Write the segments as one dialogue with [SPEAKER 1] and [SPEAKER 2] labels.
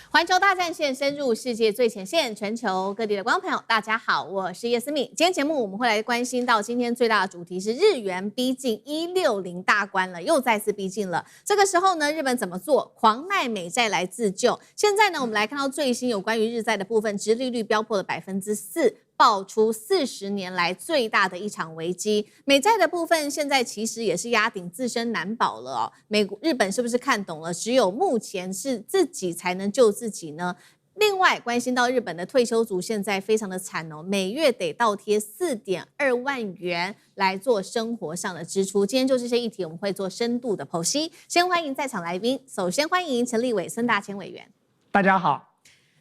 [SPEAKER 1] 环球大战线深入世界最前线，全球各地的观众朋友，大家好，我是叶思敏。今天节目我们会来关心到今天最大的主题是日元逼近160大关了，又再次逼近了。这个时候呢，日本怎么做？狂卖美债来自救。现在呢，我们来看到最新有关于日债的部分，殖利率飙破了4%。爆出40年来最大的一场危机，美债的部分现在其实也是压顶自身难保了哦。日本是不是看懂了？只有目前是自己才能救自己呢？另外，关心到日本的退休族现在非常的惨哦，每月得倒贴4.2万元来做生活上的支出。今天就这些议题，我们会做深度的剖析。先欢迎在场来宾，首先欢迎陈立伟、孙大千委员。
[SPEAKER 2] 大家好。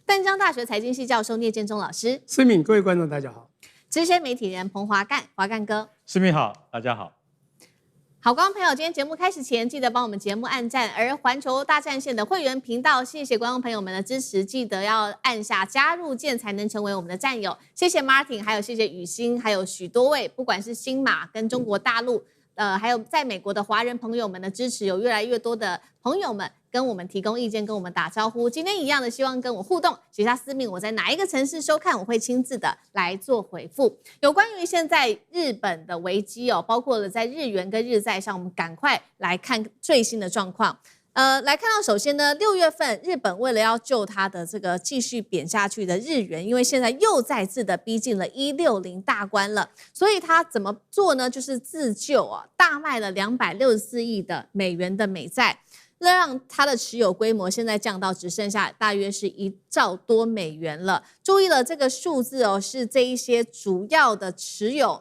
[SPEAKER 1] 淡江大学财经系教授聂建中老师，
[SPEAKER 3] 思敏，各位观众大家好。
[SPEAKER 1] 资深媒体人彭华干，华干哥，
[SPEAKER 4] 思敏好，大家好。
[SPEAKER 1] 好，观众朋友，今天节目开始前，记得帮我们节目按赞。而环球大战线的会员频道，谢谢观众朋友们的支持，记得要按下加入键才能成为我们的战友。谢谢 Martin， 还有谢谢雨欣，还有许多位，不管是新马跟中国大陆，还有在美国的华人朋友们的支持，有越来越多的朋友们跟我们提供意见，跟我们打招呼。今天一样的，希望跟我互动，写下私密，我在哪一个城市收看，我会亲自的来做回复。有关于现在日本的危机哦，包括了在日元跟日债上，我们赶快来看最新的状况。来看到首先呢，6月份日本为了要救它的这个继续贬下去的日元，因为现在又再次的逼近了160大关了，所以它怎么做呢？就是自救啊，大卖了264亿的美元的美债。让它的持有规模现在降到只剩下大约是1兆多美元了。注意了，这个数字哦，是这一些主要的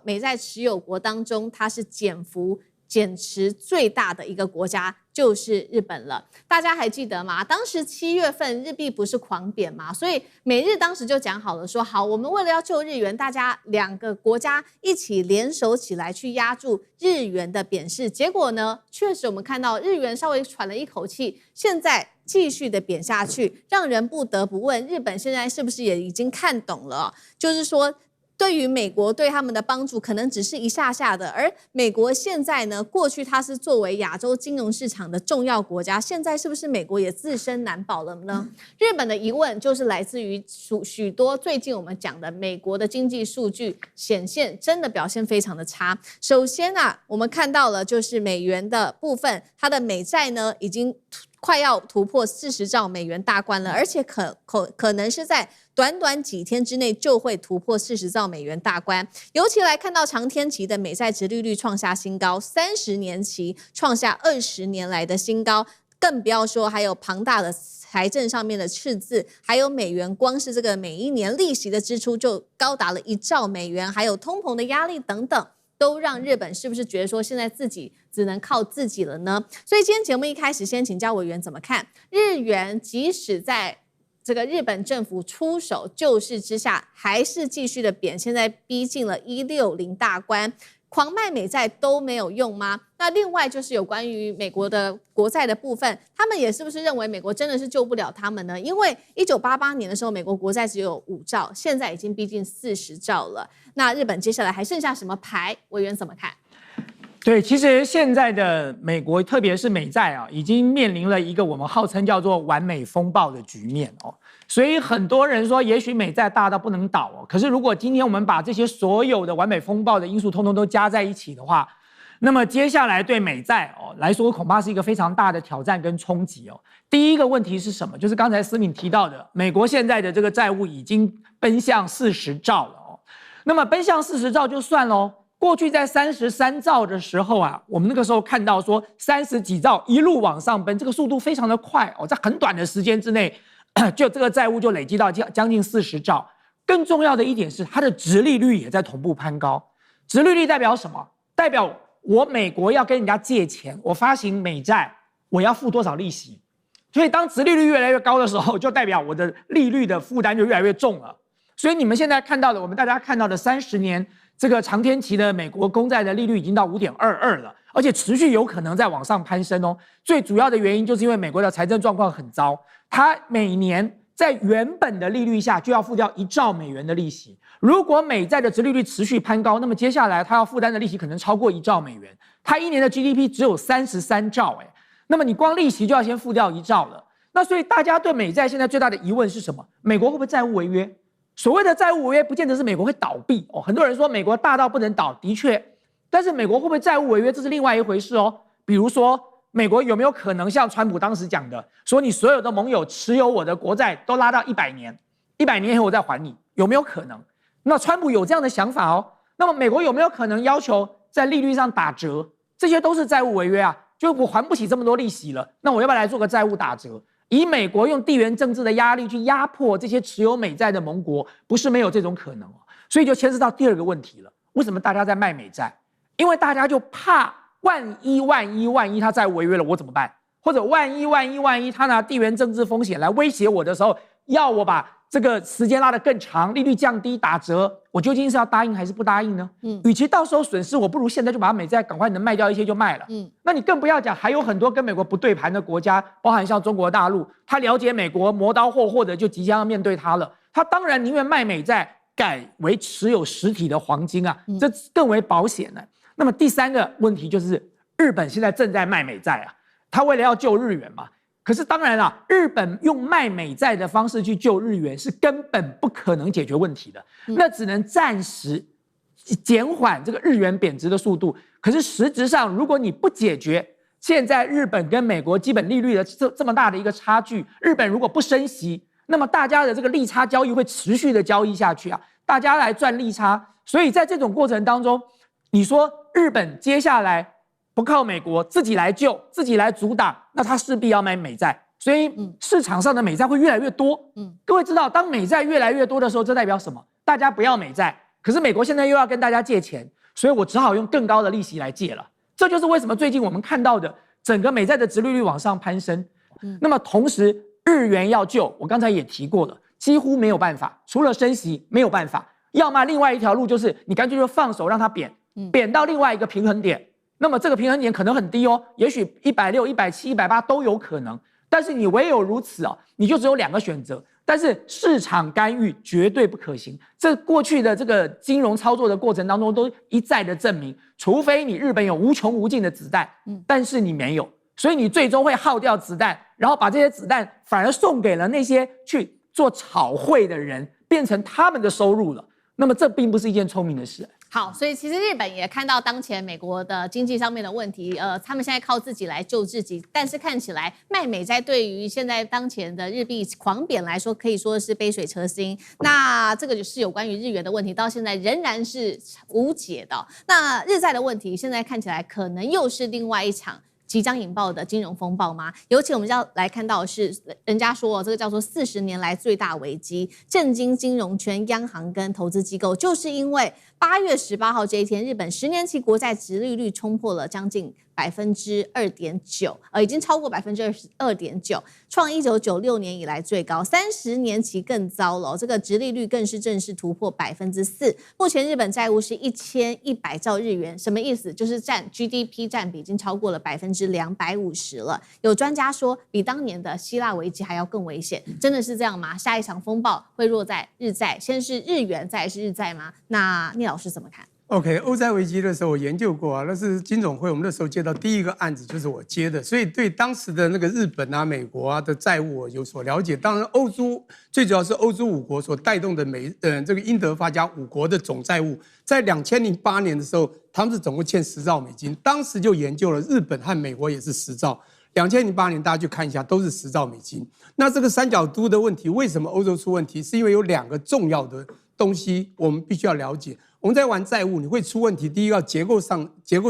[SPEAKER 1] 美债持有国当中，它是减持最大的一个国家就是日本了。大家还记得吗？当时7月份日币不是狂贬吗？所以美日当时就讲好了说，好，我们为了要救日元，大家2个国家一起联手起来去压住日元的贬势。结果呢，确实我们看到日元稍微喘了一口气，现在继续的贬下去，让人不得不问，日本现在是不是也已经看懂了？就是说，对于美国对他们的帮助可能只是一下下的，而美国现在呢，过去它是作为亚洲金融市场的重要国家，现在是不是美国也自身难保了呢？日本的疑问就是来自于许多最近我们讲的美国的经济数据显现真的表现非常的差。首先啊，我们看到了就是美元的部分，它的美债呢已经快要突破40兆美元大关了，而且可能是在短短几天之内就会突破40兆美元大关。尤其来看到长天期的美债殖利率创下新高，30年期创下20年来的新高，更不要说还有庞大的财政上面的赤字，还有美元光是这个每一年利息的支出就高达了1兆美元，还有通膨的压力等等，都让日本是不是觉得说现在自己只能靠自己了呢？所以今天节目一开始先请教委员怎么看日元，即使在这个日本政府出手救市之下，还是继续的贬，现在逼近了160大关，狂卖美债都没有用吗？那另外就是有关于美国的国债的部分，他们也是不是认为美国真的是救不了他们呢？因为1988年的时候，美国国债只有5兆，现在已经逼近40兆了。那日本接下来还剩下什么牌？委员怎么看？
[SPEAKER 2] 对，其实现在的美国，特别是美债啊，已经面临了一个我们号称叫做完美风暴的局面哦。所以很多人说，也许美债大到不能倒哦。可是如果今天我们把这些所有的完美风暴的因素通通都加在一起的话，那么接下来对美债来说，恐怕是一个非常大的挑战跟冲击哦。第一个问题是什么？就是刚才思敏提到的，美国现在的这个债务已经奔向40兆了哦。那么奔向40兆就算咯。过去在33兆的时候啊，我们那个时候看到说30几兆一路往上奔，这个速度非常的快哦，在很短的时间之内，就这个债务就累积到将近40兆。更重要的一点是，它的殖利率也在同步攀高。殖利率代表什么？代表我美国要跟人家借钱，我发行美债，我要付多少利息？所以当殖利率越来越高的时候，就代表我的利率的负担就越来越重了。所以你们现在看到的，我们大家看到的30年这个长天期的美国公债的利率已经到5.22了，而且持续有可能在往上攀升哦。最主要的原因就是因为美国的财政状况很糟，它每年在原本的利率下就要付掉1兆美元的利息。如果美债的殖利率持续攀高，那么接下来它要负担的利息可能超过1兆美元。它一年的 GDP 只有33兆，那么你光利息就要先付掉1兆了。那所以大家对美债现在最大的疑问是什么？美国会不会债务违约？所谓的债务违约，不见得是美国会倒闭哦。很多人说美国大到不能倒，的确，但是美国会不会债务违约，这是另外一回事哦。比如说，美国有没有可能像川普当时讲的，说你所有的盟友持有我的国债都拉到100年，100年以后我再还你，有没有可能？那川普有这样的想法哦。那么美国有没有可能要求在利率上打折？这些都是债务违约啊，就我还不起这么多利息了，那我要不要来做个债务打折？以美国用地缘政治的压力去压迫这些持有美债的盟国，不是没有这种可能哦。所以就牵涉到第二个问题了，为什么大家在卖美债？因为大家就怕万一他债务违约了，我怎么办？或者万一他拿地缘政治风险来威胁我的时候，要我把这个时间拉得更长，利率降低打折，我究竟是要答应还是不答应呢？与其到时候损失，我不如现在就把美债赶快能卖掉一些就卖了。那你更不要讲，还有很多跟美国不对盘的国家，包含像中国大陆，他了解美国磨刀霍霍的就即将要面对它了，他当然宁愿卖美债，改为持有实体的黄金啊，这更为保险呢。那么第三个问题就是日本现在正在卖美债啊，他为了要救日元嘛。可是当然啦，日本用卖美债的方式去救日元是根本不可能解决问题的，那只能暂时减缓这个日元贬值的速度。可是实质上，如果你不解决现在日本跟美国基本利率的这么大的一个差距，日本如果不升息，那么大家的这个利差交易会持续的交易下去啊，大家来赚利差。所以在这种过程当中，你说日本接下来不靠美国自己来救，自己来阻挡，那他势必要买美债，所以市场上的美债会越来越多。各位知道，当美债越来越多的时候，这代表什么？大家不要美债，可是美国现在又要跟大家借钱，所以我只好用更高的利息来借了。这就是为什么最近我们看到的整个美债的殖利率往上攀升。那么同时，日元要救，我刚才也提过了，几乎没有办法，除了升息没有办法，要么另外一条路就是你干脆就放手让它贬，贬到另外一个平衡点。那么这个平衡点可能很低哦，也许160、170、180都有可能。但是你唯有如此哦，你就只有2个选择。但是市场干预绝对不可行，这过去的这个金融操作的过程当中都一再的证明，除非你日本有无穷无尽的子弹，但是你没有，所以你最终会耗掉子弹，然后把这些子弹反而送给了那些去做炒汇的人，变成他们的收入了。那么这并不是一件聪明的事。
[SPEAKER 1] 好，所以其实日本也看到当前美国的经济上面的问题，他们现在靠自己来救自己，但是看起来卖美债对于现在当前的日币狂贬来说，可以说是杯水车薪。那这个就是有关于日元的问题，到现在仍然是无解的。那日债的问题，现在看起来可能又是另外一场即将引爆的金融风暴吗？尤其我们要来看到的是，人家说这个叫做40年来最大危机，震惊金融圈、央行跟投资机构，就是因为8月18号这一天，日本10年期国债殖利率冲破了将近2.9%，已经超过2.9%，创1996年以来最高，30年期更糟了，这个殖利率更是正式突破4%。目前日本债务是1100兆日元，什么意思？就是占 GDP 占比已经超过了250%了。有专家说，比当年的希腊危机还要更危险，真的是这样吗？下一场风暴会落在日债，先是日元，再是日债吗？那聂老师怎么看
[SPEAKER 3] ？OK， 欧债危机的时候我研究过啊，那是金总会，我们那时候接到第一个案子就是我接的，所以对当时的那个日本啊、美国啊的债务我有所了解。当然，欧洲最主要是欧洲5国所带动的这个英德法加5国的总债务，在2008年的时候，他们是总共欠10兆美金，当时就研究了日本和美国也是10兆。2008年大家去看一下，都是10兆美金。那这个三角都的问题，为什么欧洲出问题？是因为有2个重要的东西我们必须要了解。我们在玩债务，你会出问题。第一个结构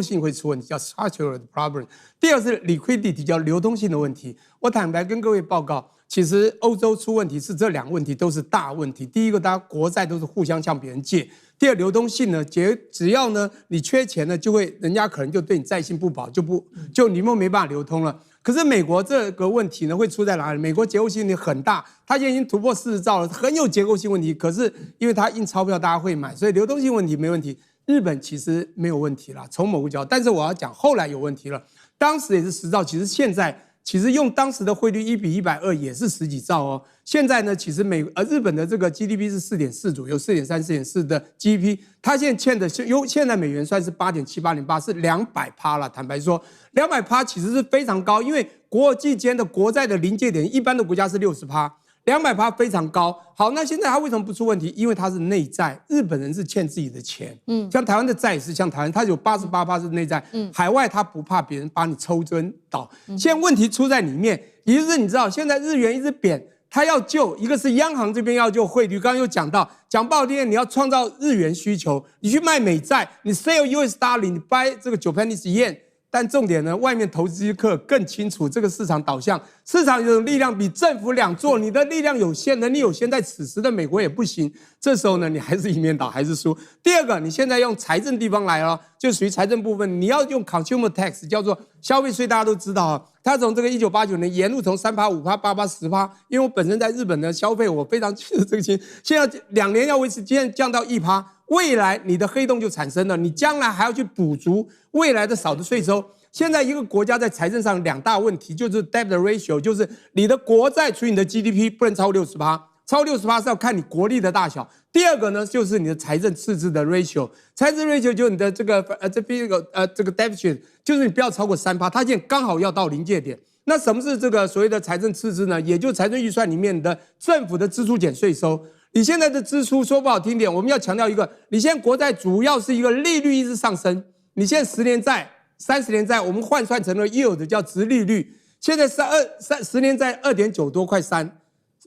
[SPEAKER 3] 性会出问题，叫 structural problem。第二是 liquidity， 叫流通性的问题。我坦白跟各位报告，其实欧洲出问题是这2个问题都是大问题。第一个，大家国债都是互相向别人借；第二，流动性呢，只要呢你缺钱呢，就会人家可能就对你债信不保，就你们没办法流通了。可是美国这个问题呢，会出在哪里？美国结构性问题很大，它现在已经突破40兆了，很有结构性问题。可是因为它印钞票，大家会买，所以流动性问题没问题。日本其实没有问题啦，从某个角度，但是我要讲后来有问题了。当时也是10兆，其实现在其实用当时的汇率1:120也是10几兆哦。现在呢，其实日本的这个 GDP 是4.4左右，4.3、4.4的 GDP， 它现在欠的现在美元算是8.7、8.8，是200%了。坦白说，200%其实是非常高，因为国际间的国债的临界点，一般的国家是60%，200%非常高。好，那现在它为什么不出问题？因为它是内债，日本人是欠自己的钱。像台湾的债也是，像台湾它有88%是内债，海外它不怕别人把你抽针倒。现在问题出在里面，也就是你知道，现在日元一直贬。他要救，一个是央行这边要救汇率，刚刚有讲到，讲不好听点，你要创造日元需求，你去卖美债，你 sell US dollar， 你 buy 这个Japanese yen， 但重点呢，外面投资客更清楚这个市场导向，市场有力量比政府两做，你的力量有限，能力有限，在此时的美国也不行，这时候呢，你还是一面倒，还是输。第二个，你现在用财政地方来了，就属于财政部分，你要用 consumer tax， 叫做消费税，大家都知道啊。他从这个1989年沿路从3%、5%、8%、10%，因为我本身在日本的消费，我非常记得这个情。现在2年要维持，今天降到1%，未来你的黑洞就产生了，你将来还要去补足未来的少的税收。现在一个国家在财政上2大问题，就是 debt ratio， 就是你的国债除以你的 GDP 不能超过60%，超过60%是要看你国力的大小。第二个呢，就是你的财政赤字的 ratio， 财政 ratio 就是你的这个deficit， 就是你不要超过3%，它现在刚好要到临界点。那什么是这个所谓的财政赤字呢？也就是财政预算里面的政府的支出减税收。你现在的支出说不好听点，我们要强调一个，你现在国债主要是一个利率一直上升，你现在10年债、30年债，我们换算成了 yield 叫殖利率，现在是10年债2.9多，快3，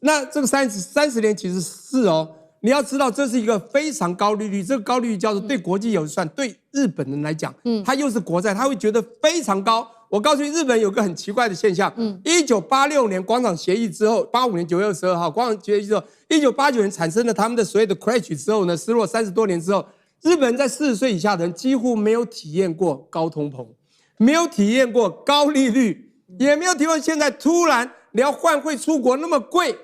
[SPEAKER 3] 那这个30年其实4哦。你要知道，这是一个非常高利率，这个高利率叫做对国际有算，对日本人来讲，它又是国债，他会觉得非常高。我告诉你，日本有个很奇怪的现象，1986年广场协议之后，85年9月22号广场协议之后，1989年产生了他们的所谓的 crash 之后呢，失落30多年之后，日本人在40岁以下的人几乎没有体验过高通膨，没有体验过高利率，也没有体验过现在突然你要换汇出国那么贵。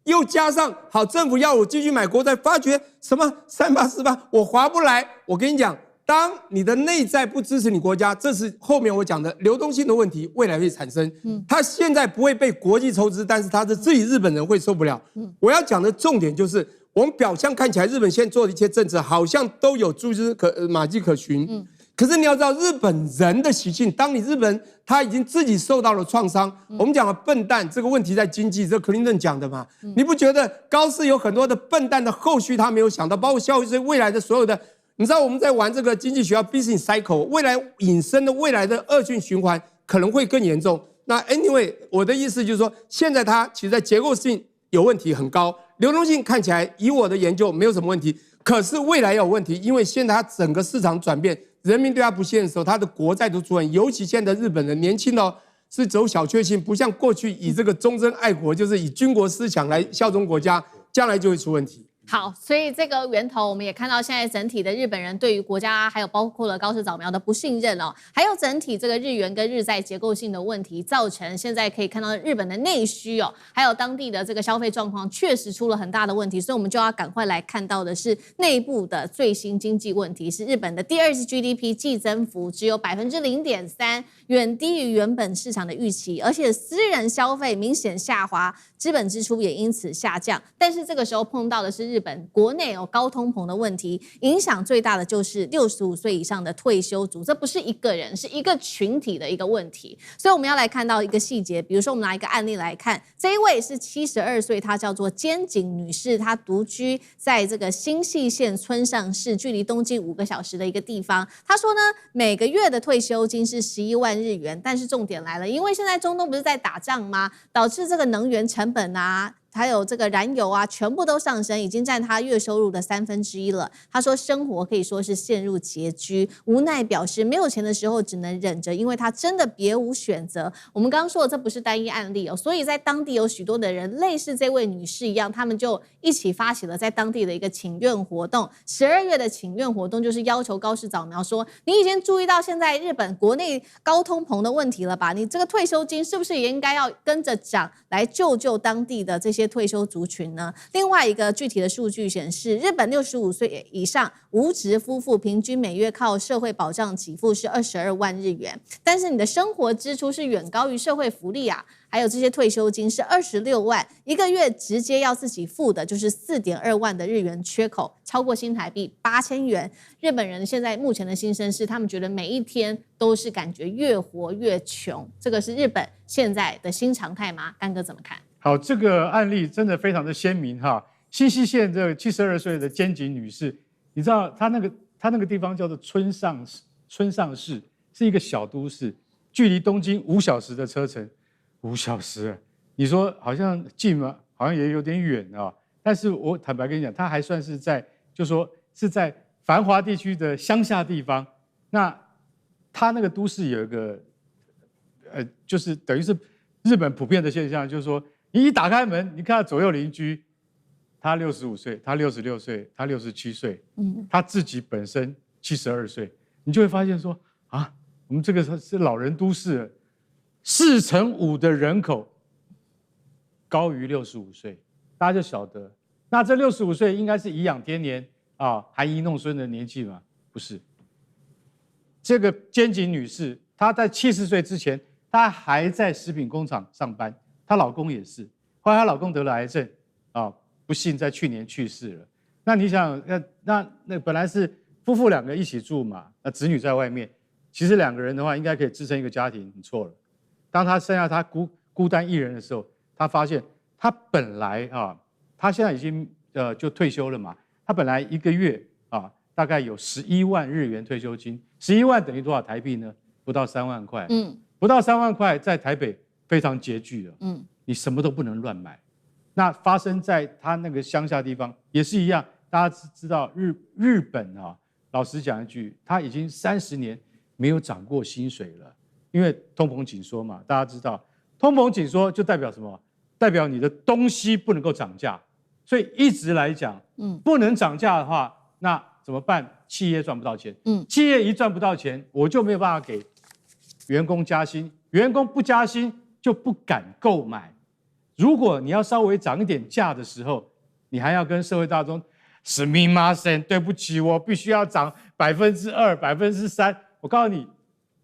[SPEAKER 3] 又加上好，政府要我继续买国债，发觉什么3%、4%，我划不来。我跟你讲，当你的内在不支持你国家，这是后面我讲的流动性的问题，未来会产生。他现在不会被国际抽资，但是他的自己日本人会受不了。我要讲的重点就是，我们表象看起来日本现在做的一切政策好像都有蛛丝马迹可循。可是你要知道日本人的习性，当你日本人他已经自己受到了创伤，我们讲的笨蛋这个问题在经济，这克林顿讲的嘛，你不觉得高市有很多的笨蛋的后续他没有想到，包括消费税未来的所有的，你知道我们在玩这个经济学叫 business cycle， 未来引申的未来的恶性循环可能会更严重。那 anyway， 我的意思就是说，现在它其实在结构性有问题很高，流动性看起来以我的研究没有什么问题，可是未来有问题，因为现在它整个市场转变。人民对他不信的时候，他的国债都出问题，尤其现在日本人年轻哦，是走小确幸，不像过去以这个忠贞爱国，就是以军国思想来效忠国家，将来就会出问题。
[SPEAKER 1] 好，所以这个源头我们也看到，现在整体的日本人对于国家还有包括了高市早苗的不信任哦，还有整体这个日元跟日债结构性的问题，造成现在可以看到日本的内需哦，还有当地的这个消费状况确实出了很大的问题，所以我们就要赶快来看到的是内部的最新经济问题，是日本的第二季 GDP 季增幅只有0.3%，远低于原本市场的预期，而且私人消费明显下滑，资本支出也因此下降。但是这个时候碰到的是日本国内有高通膨的问题，影响最大的就是65岁以上的退休族，这不是一个人，是一个群体的一个问题。所以我们要来看到一个细节，比如说我们拿一个案例来看，这一位是72岁，她叫做菅井女士，她独居在这个新泻县村上市，距离东京5个小时的一个地方。她说呢，每个月的退休金是11万日元，但是重点来了，因为现在中东不是在打仗吗？导致这个能源成本啊，还有这个燃油啊，全部都上升，已经占他月收入的1/3了。他说生活可以说是陷入拮据，无奈表示没有钱的时候只能忍着，因为他真的别无选择。我们刚刚说的这不是单一案例哦，所以在当地有许多的人类似这位女士一样，他们就一起发起了在当地的一个请愿活动。12月的请愿活动就是要求高市早苗说，你已经注意到现在日本国内高通膨的问题了吧？你这个退休金是不是也应该要跟着涨，来救当地的这些退休族群呢？另外一个具体的数据显示，日本65岁以上无职夫妇平均每月靠社会保障给付是22万日元，但是你的生活支出是远高于社会福利啊。还有这些退休金是26万，一个月直接要自己付的就是4.2万的日元缺口，超过新台币8000元。日本人现在目前的心声是，他们觉得每一天都是感觉越活越穷，这个是日本现在的新常态吗？干哥怎么看？
[SPEAKER 4] 好，这个案例真的非常的鲜明哈。新舄县这个72岁的菅井女士，你知道她那个地方叫做村上市，是一个小都市，距离东京5小时的车程。5小时，你说好像近吗？好像也有点远啊。但是我坦白跟你讲，它还算是在，就说是在繁华地区的乡下地方。那它那个都市有一个，就是等于是日本普遍的现象，就是说你一打开门，你看到左右邻居，他65岁，他66岁，他67岁，他自己本身72岁，你就会发现说啊，我们这个是老人都市。4成5的人口高于65岁，大家就晓得，那这65岁应该是颐养天年啊，含饴弄孙的年纪嘛？不是。这个菅井女士，她在70岁之前，她还在食品工厂上班，她老公也是，后来她老公得了癌症啊，不幸在去年去世了。那你想，那本来是夫妇2个一起住嘛，那子女在外面，其实2个人的话应该可以支撑一个家庭，你错了。当他剩下他孤单一人的时候，他发现他本来他现在已经就退休了嘛，他本来一个月大概有11万日元退休金，11万等于多少台币呢？不到3万块，不到3万块，在台北非常拮据了，你什么都不能乱买。那发生在他那个乡下地方也是一样，大家知道日本老实讲一句，他已经30年没有涨过薪水了。因为通膨紧缩嘛，大家知道，通膨紧缩就代表什么？代表你的东西不能够涨价，所以一直来讲，不能涨价的话，那怎么办？企业赚不到钱，企业一赚不到钱，我就没有办法给员工加薪，员工不加薪就不敢购买。如果你要稍微涨一点价的时候，你还要跟社会大众すみません，对不起，我必须要涨2%、3%，我告诉你。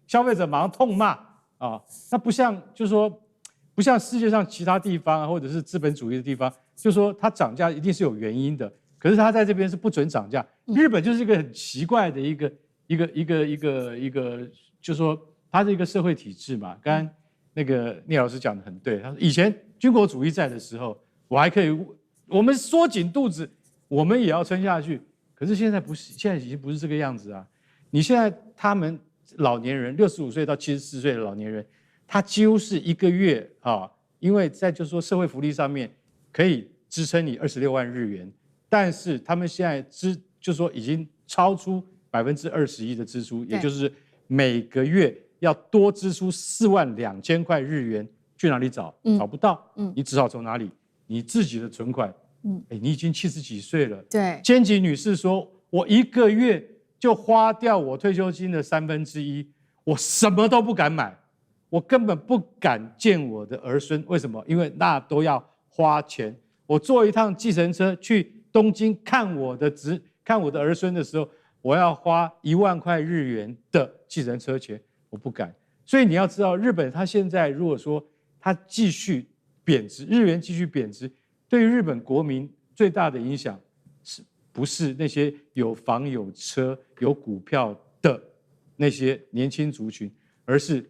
[SPEAKER 4] 消费者马上痛骂那不像，就是说，不像世界上其他地方或者是资本主义的地方，就是说它涨价一定是有原因的。可是它在这边是不准涨价。日本就是一个很奇怪的一个，就是说它是一个社会体制嘛。刚刚那个聂老师讲的很对，他说以前军国主义在的时候，我还可以，我们缩紧肚子，我们也要撑下去。可是现在不是，现在已经不是这个样子啊。你现在他们。老年人65岁到74岁的老年人，他几乎是一个月因为在就是说社会福利上面可以支撑你26万日元，但是他们现在就是说已经超出21%的支出，也就是每个月要多支出4万2千块日元，去哪里找？找不到，你只好从哪里？你自己的存款，你已经70几岁了。
[SPEAKER 1] 对，
[SPEAKER 4] 菅井女士说，我一个月。就花掉我退休金的1/3，我什么都不敢买，我根本不敢见我的儿孙。为什么？因为那都要花钱。我坐一趟计程车去东京看我的儿孙的时候，我要花1万块日元的计程车钱，我不敢。所以你要知道，日本它现在如果说它继续贬值，日元继续贬值，对于日本国民最大的影响是。不是那些有房有车有股票的那些年轻族群，而是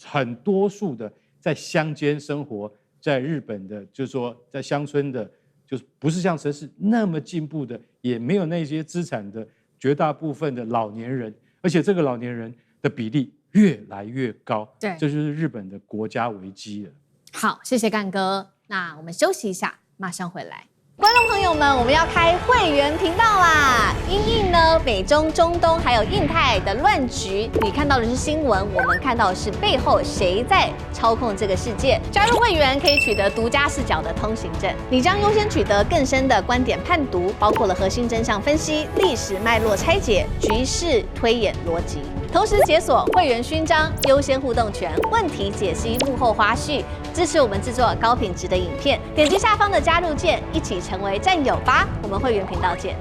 [SPEAKER 4] 很多数的在乡间生活，在日本的，就是说在乡村的，就是不是像城市那么进步的，也没有那些资产的绝大部分的老年人，而且这个老年人的比例越来越高，
[SPEAKER 1] 对，
[SPEAKER 4] 这就是日本的国家危机了。
[SPEAKER 1] 好，谢谢干哥，那我们休息一下，马上回来。观众朋友们，我们要开会员频道啦！因应呢美中、中东还有印太的乱局，你看到的是新闻，我们看到的是背后谁在操控这个世界。加入会员可以取得独家视角的通行证，你将优先取得更深的观点判读，包括了核心真相分析、历史脉络拆解、局势推演逻辑。同时解锁会员勋章、优先互动权、问题解析、幕后花絮，支持我们制作高品质的影片。点击下方的加入键，一起成为战友吧！我们会员频道见。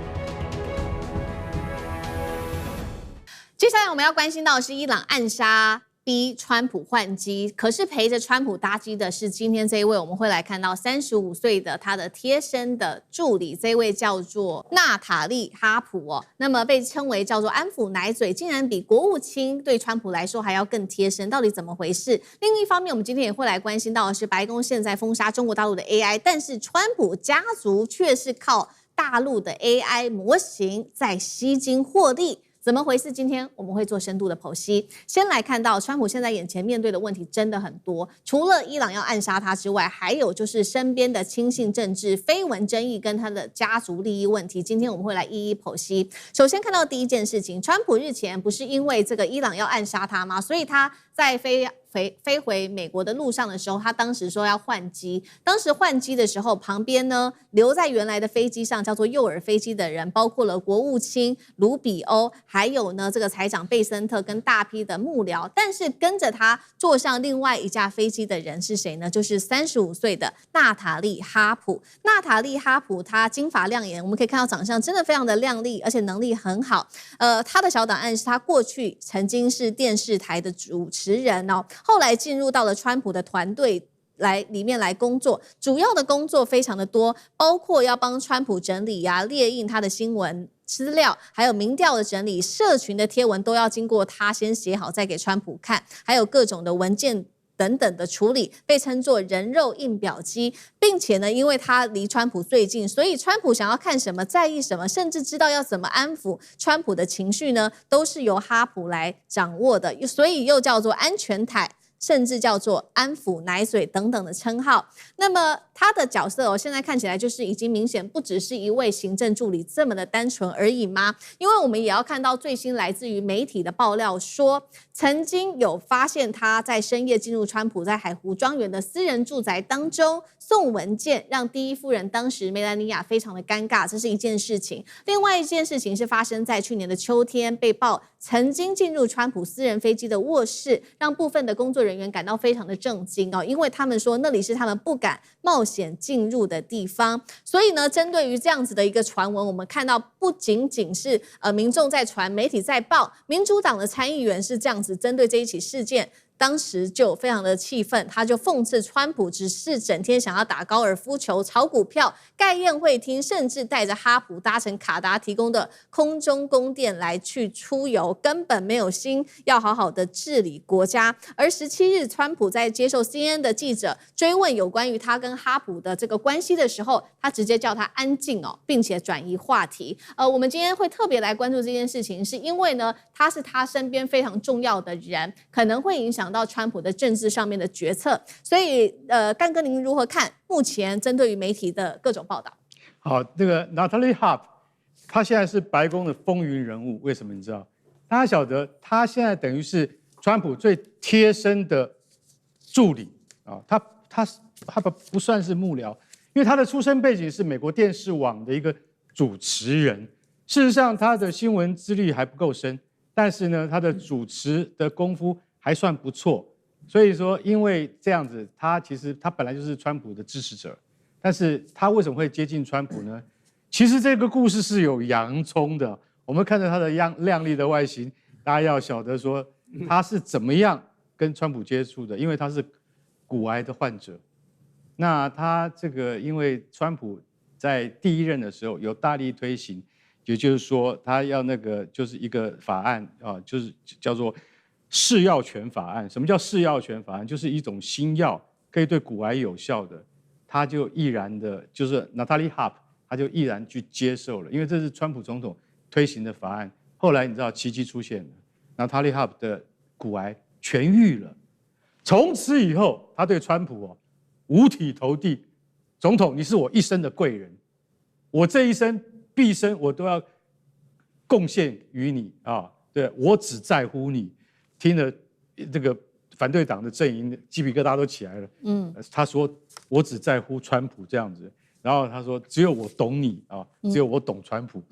[SPEAKER 1] 接下来我们要关心到的是伊朗暗杀逼川普换机，可是陪着川普搭机的是今天这一位，我们会来看到35岁的他的贴身的助理，这一位叫做娜塔莉·哈普哦，那么被称为叫做安抚奶嘴，竟然比国务卿对川普来说还要更贴身，到底怎么回事？另一方面，我们今天也会来关心到的是白宫现在封杀中国大陆的 AI， 但是川普家族却是靠大陆的 AI 模型在吸金获利。怎么回事？今天我们会做深度的剖析。先来看到，川普现在眼前面对的问题真的很多，除了伊朗要暗杀他之外，还有就是身边的亲信政治、绯闻争议跟他的家族利益问题。今天我们会来一一剖析。首先看到第一件事情，川普日前不是因为这个伊朗要暗杀他吗？所以他在飞回美国的路上的时候，他当时说要换机。当时换机的时候，旁边呢留在原来的飞机上叫做诱饵飞机的人，包括了国务卿卢比欧，还有呢这个财长贝森特跟大批的幕僚。但是跟着他坐上另外一架飞机的人是谁呢？就是35岁的娜塔莉·哈普。娜塔莉·哈普她金发亮眼，我们可以看到长相真的非常的亮丽，而且能力很好。她的小档案是她过去曾经是电视台的主持人哦。后来进入到了川普的团队里面来工作，主要的工作非常的多，包括要帮川普整理列印他的新闻资料，还有民调的整理，社群的贴文都要经过他先写好再给川普看，还有各种的文件等等的处理，被称作人肉印表机，并且呢，因为他离川普最近，所以川普想要看什么、在意什么，甚至知道要怎么安抚川普的情绪呢，都是由哈普来掌握的，所以又叫做安全台，甚至叫做安抚奶嘴等等的称号。那么他的角色现在看起来就是已经明显不只是一位行政助理这么的单纯而已吗？因为我们也要看到最新来自于媒体的爆料说，曾经有发现他在深夜进入川普在海湖庄园的私人住宅当中送文件，让第一夫人当时梅兰妮亚非常的尴尬，这是一件事情。另外一件事情是发生在去年的秋天，被曝曾经进入川普私人飞机的卧室，让部分的工作人员感到非常的震惊哦，因为他们说那里是他们不敢冒险进入的地方。所以呢，针对于这样子的一个传闻，我们看到不仅仅是民众在传，媒体在报，民主党的参议员是这样子针对这一起事件。当时就非常的气愤，他就讽刺川普只是整天想要打高尔夫球、炒股票、盖宴会厅，甚至带着哈普搭乘卡达提供的空中宫殿来去出游，根本没有心要好好的治理国家。而17日，川普在接受 CNN 的记者追问有关于他跟哈普的这个关系的时候，他直接叫他安静哦，并且转移话题。我们今天会特别来关注这件事情，是因为呢，他是他身边非常重要的人，可能会影响到川普的政治上面的决策，所以干哥您如何看目前针对于媒体的各种报道？
[SPEAKER 4] 好，这个 Natalie Hope， 她现在是白宫的风云人物，为什么你知道？大家晓得，她现在等于是川普最贴身的助理啊，她不算是幕僚，因为她的出身背景是美国电视网的一个主持人。事实上，她的新闻资历还不够深，但是呢，她的主持的功夫还算不错，所以说因为这样子，其实他本来就是川普的支持者，但是他为什么会接近川普呢？其实这个故事是有洋葱的。我们看着他的亮丽的外形，大家要晓得说他是怎么样跟川普接触的，因为他是骨癌的患者。那他这个因为川普在第一任的时候有大力推行，也就是说他要那个就是一个法案啊，就是叫做试药权法案。什么叫试药权法案？就是一种新药可以对骨癌有效的，他就毅然的，就是 Natalie Hope， 他就毅然去接受了，因为这是川普总统推行的法案。后来你知道奇迹出现了， Natalie Hope 的骨癌痊愈了，从此以后他对川普五体投地，总统你是我一生的贵人，我这一生毕生我都要贡献于你啊，对，我只在乎你。听了这个反对党的阵营，鸡皮疙瘩都起来了。他说我只在乎川普这样子，然后他说只有我懂你啊，只有我懂川普。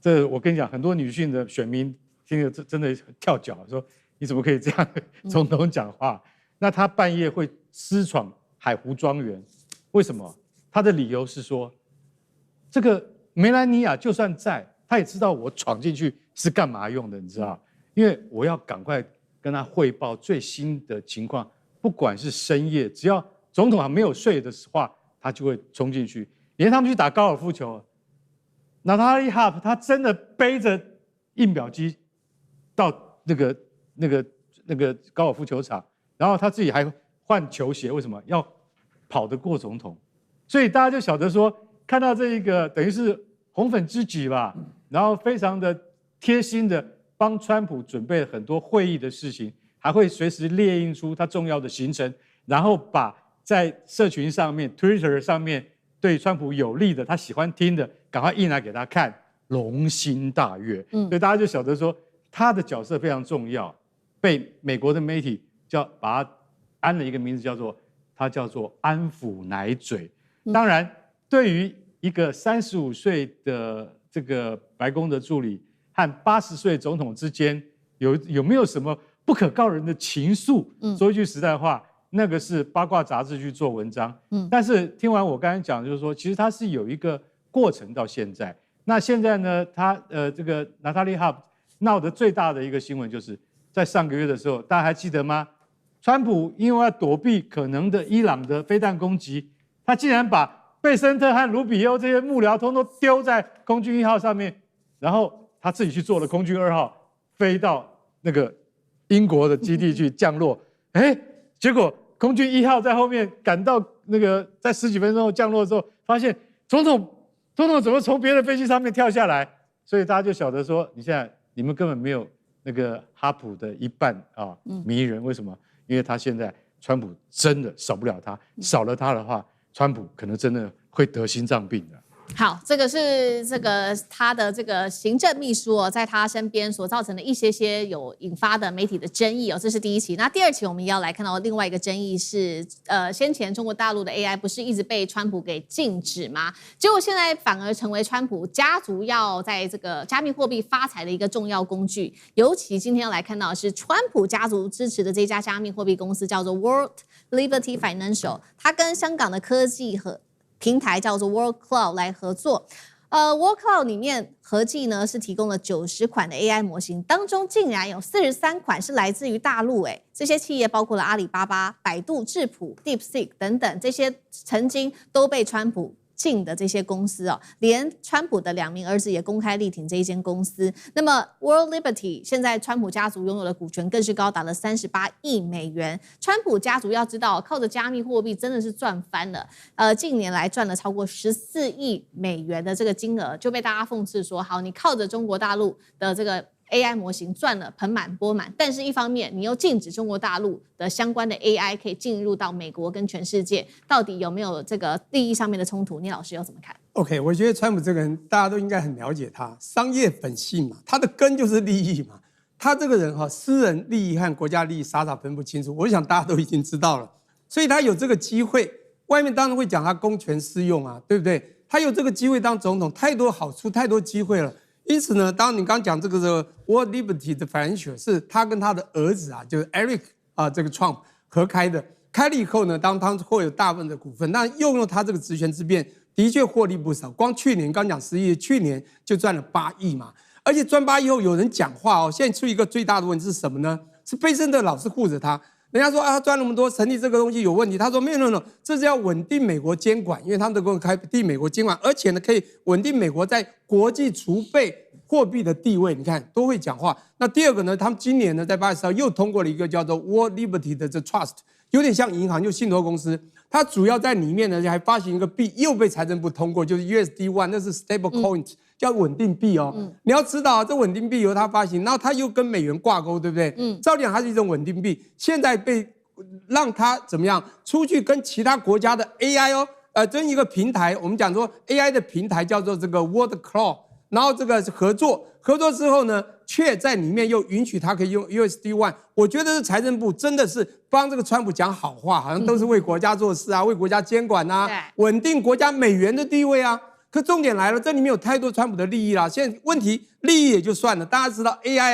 [SPEAKER 4] 这我跟你讲，很多女性的选民听了真的跳脚，说你怎么可以这样总统讲话？那他半夜会私闯海湖庄园，为什么？他的理由是说，这个梅兰妮亚就算在，他也知道我闯进去是干嘛用的，你知道？因为我要赶快跟他汇报最新的情况，不管是深夜，只要总统还没有睡的话，他就会冲进去。连他们去打高尔夫球，Natalie Hope 他真的背着印表机到那个高尔夫球场，然后他自己还换球鞋，为什么要跑得过总统？所以大家就晓得说，看到这一个等于是红粉知己吧，然后非常的贴心的帮川普准备了很多会议的事情，还会随时列印出他重要的行程，然后把在社群上面 Twitter 上面对川普有利的他喜欢听的赶快印来给他看，龙心大悦。所以大家就晓得说他的角色非常重要，被美国的媒体把他安了一个名字，叫做安抚奶嘴。当然，对于一个35岁的这个白宫的助理和80岁总统之间有没有什么不可告人的情愫？说一句实在话，那个是八卦杂志去做文章。但是听完我刚才讲，就是说，其实它是有一个过程到现在。那现在呢，这个 Natalie Hope 闹得最大的一个新闻，就是在上个月的时候，大家还记得吗？川普因为要躲避可能的伊朗的飞弹攻击，他竟然把贝森特和卢比欧这些幕僚通通丢在空军1号上面，然后他自己去坐了空军2号，飞到那个英国的基地去降落。结果空军1号在后面赶到那个在10几分钟后降落之后，发现总统怎么从别的飞机上面跳下来？所以大家就晓得说，你们根本没有那个哈普的一半啊迷人。为什么？因为他现在川普真的少不了他，少了他的话，川普可能真的会得心脏病的。
[SPEAKER 1] 好，这个是他的这个行政秘书哦，在他身边所造成的一些有引发的媒体的争议哦，这是第一期。那第二期我们要来看到另外一个争议是，先前中国大陆的 AI 不是一直被川普给禁止吗？结果现在反而成为川普家族要在这个加密货币发财的一个重要工具。尤其今天要来看到的是川普家族支持的这家加密货币公司叫做 World Liberty Financial， 它跟香港的科技和平台叫做 World Cloud 来合作。World Cloud 里面合计呢是提供了90款的 AI 模型，当中竟然有43款是来自于大陆。这些企业包括了阿里巴巴、百度、智谱、DeepSeek 等等，这些曾经都被川普禁的这些公司哦，连川普的2名儿子也公开力挺这一间公司。那么 World Liberty 现在川普家族拥有的股权更是高达了38亿美元。川普家族要知道，靠着加密货币真的是赚翻了。近年来赚了超过14亿美元的这个金额，就被大家讽刺说，好，你靠着中国大陆的这个AI 模型赚了盆满钵满，但是一方面你又禁止中国大陆的相关的 AI 可以进入到美国跟全世界，到底有没有这个利益上面的冲突？聂老师又怎么看
[SPEAKER 3] ？OK， 我觉得川普这个人大家都应该很了解他，商业本性嘛，他的根就是利益嘛。他这个人私人利益和国家利益傻傻分不清楚，我想大家都已经知道了。所以他有这个机会，外面当然会讲他公权私用啊，对不对？他有这个机会当总统，太多好处，太多机会了。因此呢，当你刚讲这个 World Liberty 的 Financial 是他跟他的儿子就是 Eric 这个 Trump 合开的，开了以后呢，当他获有大部分的股份，那又用他这个职权之便，的确获利不少。光去年刚讲11亿，去年就赚了8亿嘛，而且赚8亿后有人讲话现在出一个最大的问题是什么呢？是贝森特老是护着他。人家说他赚那么多，成立这个东西有问题。他说没有，这是要稳定美国监管，因为他们能够开定美国监管，而且呢可以稳定美国在国际储备货币的地位。你看都会讲话。那第二个呢，他们今年呢在8月10号又通过了一个叫做 World Liberty 的这 Trust， 有点像银行，就信托公司。它主要在里面呢还发行一个币，又被财政部通过，就是 USD1， 那是 stable coin，叫稳定币你要知道这稳定币由它发行，然后它又跟美元挂钩，对不对？照理讲它是一种稳定币，现在被让它怎么样出去跟其他国家的 AI 跟一个平台，我们讲说 AI 的平台叫做这个 World Cloud， 然后这个合作之后呢，却在里面又允许它可以用 USD1。我觉得是财政部真的是帮这个川普讲好话，好像都是为国家做事啊，为国家监管啊，稳定国家美元的地位啊。可重点来了，这里面有太多川普的利益啦。现在问题利益也就算了，大家知道 AI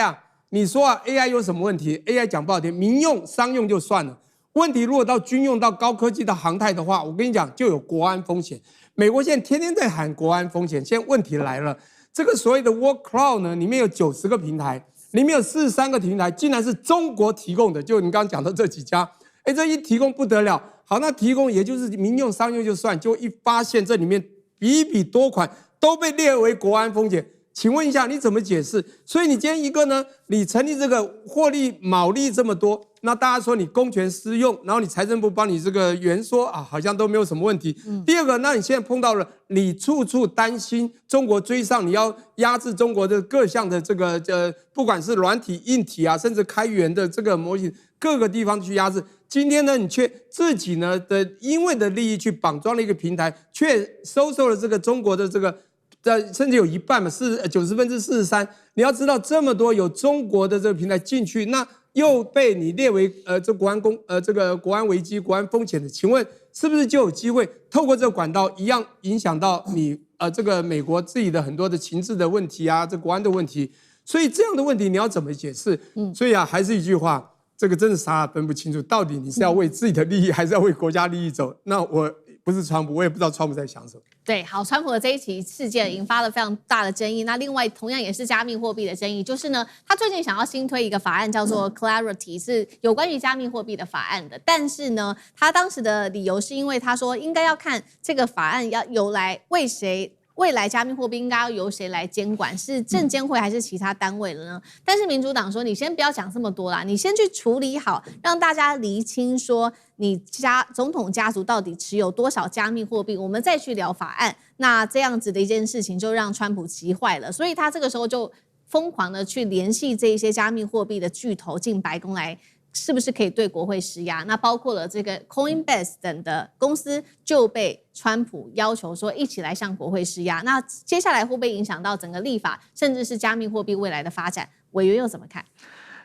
[SPEAKER 3] 你说啊 AI 有什么问题 ？AI 讲不好听，民用、商用就算了，问题如果到军用、到高科技、到航太的话，我跟你讲就有国安风险。美国现在天天在喊国安风险，现在问题来了，这个所谓的 War Cloud 呢，里面有90个平台，里面有43个平台，竟然是中国提供的，就你刚刚讲的这几家，这一提供不得了。好，那提供也就是民用、商用就算，就一发现这里面比比多款都被列为国安风险。请问一下，你怎么解释？所以你今天一个呢，你成立这个获利毛利这么多，那大家说你公权私用，然后你财政部帮你这个圆说啊，好像都没有什么问题。第二个，那你现在碰到了，你处处担心中国追上，你要压制中国的各项的这个不管是软体、硬体啊，甚至开源的这个模型，各个地方去压制。今天呢，你却自己呢的因为的利益去绑装了一个平台，却收受了这个中国的这个。甚至有一半嘛，90%43%。你要知道，这么多有中国的这个平台进去，那又被你列为这个国安危机、国安风险的，请问是不是就有机会透过这个管道一样影响到你这个美国自己的很多的情治的问题啊，这国安的问题？所以这样的问题你要怎么解释？所以啊，还是一句话，这个真的傻分不清楚，到底你是要为自己的利益，还是要为国家利益走？那我不是川普，我也不知道川普在想什么。
[SPEAKER 1] 对，好，川普的这一起事件引发了非常大的争议。那另外同样也是加密货币的争议，就是呢，他最近想要新推一个法案，叫做 Clarity， 是有关于加密货币的法案的。但是呢，他当时的理由是因为他说应该要看这个法案要由来为谁。未来加密货币应该要由谁来监管？是证监会还是其他单位了呢？但是民主党说，你先不要讲这么多啦，你先去处理好，让大家厘清说你总统家族到底持有多少加密货币，我们再去聊法案。那这样子的一件事情就让川普急坏了，所以他这个时候就疯狂的去联系这一些加密货币的巨头进白宫来。是不是可以对国会施压？那包括了这个 Coinbase 等的公司就被川普要求说一起来向国会施压。那接下来会不会影响到整个立法，甚至是加密货币未来的发展？委员又怎么看？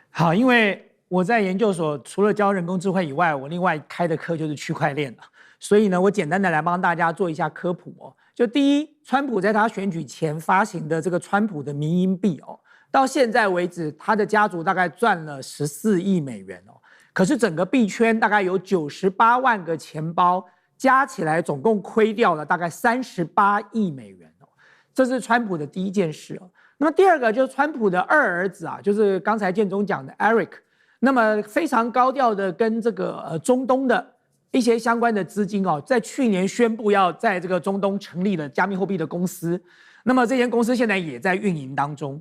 [SPEAKER 2] 好，因为我在研究所除了教人工智慧以外，我另外开的课就是区块链了。所以呢，我简单的来帮大家做一下科普哦。就第一，川普在他选举前发行的这个川普的民营币哦。到现在为止，他的家族大概赚了14亿美元哦。可是整个币圈大概有98万个钱包，加起来总共亏掉了大概38亿美元哦。这是川普的第一件事哦。那么第二个就是川普的二儿子啊，就是刚才建中讲的 Eric， 那么非常高调的跟这个中东的一些相关的资金哦，在去年宣布要在这个中东成立了加密货币的公司。那么这间公司现在也在运营当中。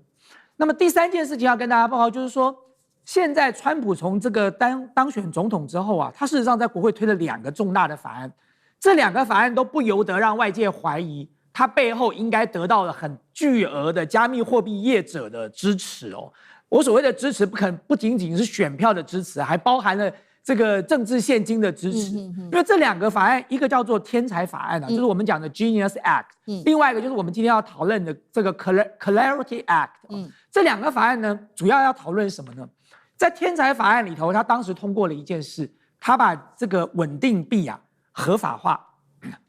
[SPEAKER 2] 那么第三件事情要跟大家报告，就是说，现在川普从这个当选总统之后啊，他事实上在国会推了2个重大的法案，这2个法案都不由得让外界怀疑，他背后应该得到了很巨额的加密货币业者的支持哦。我所谓的支持不仅仅是选票的支持，还包含了这个政治现金的支持。因为这2个法案，一个叫做天才法案啊，就是我们讲的 Genius Act，另外一个就是我们今天要讨论的这个 Clarity Act。这2个法案呢，主要要讨论什么呢？在天才法案里头，他当时通过了一件事，他把这个稳定币啊合法化。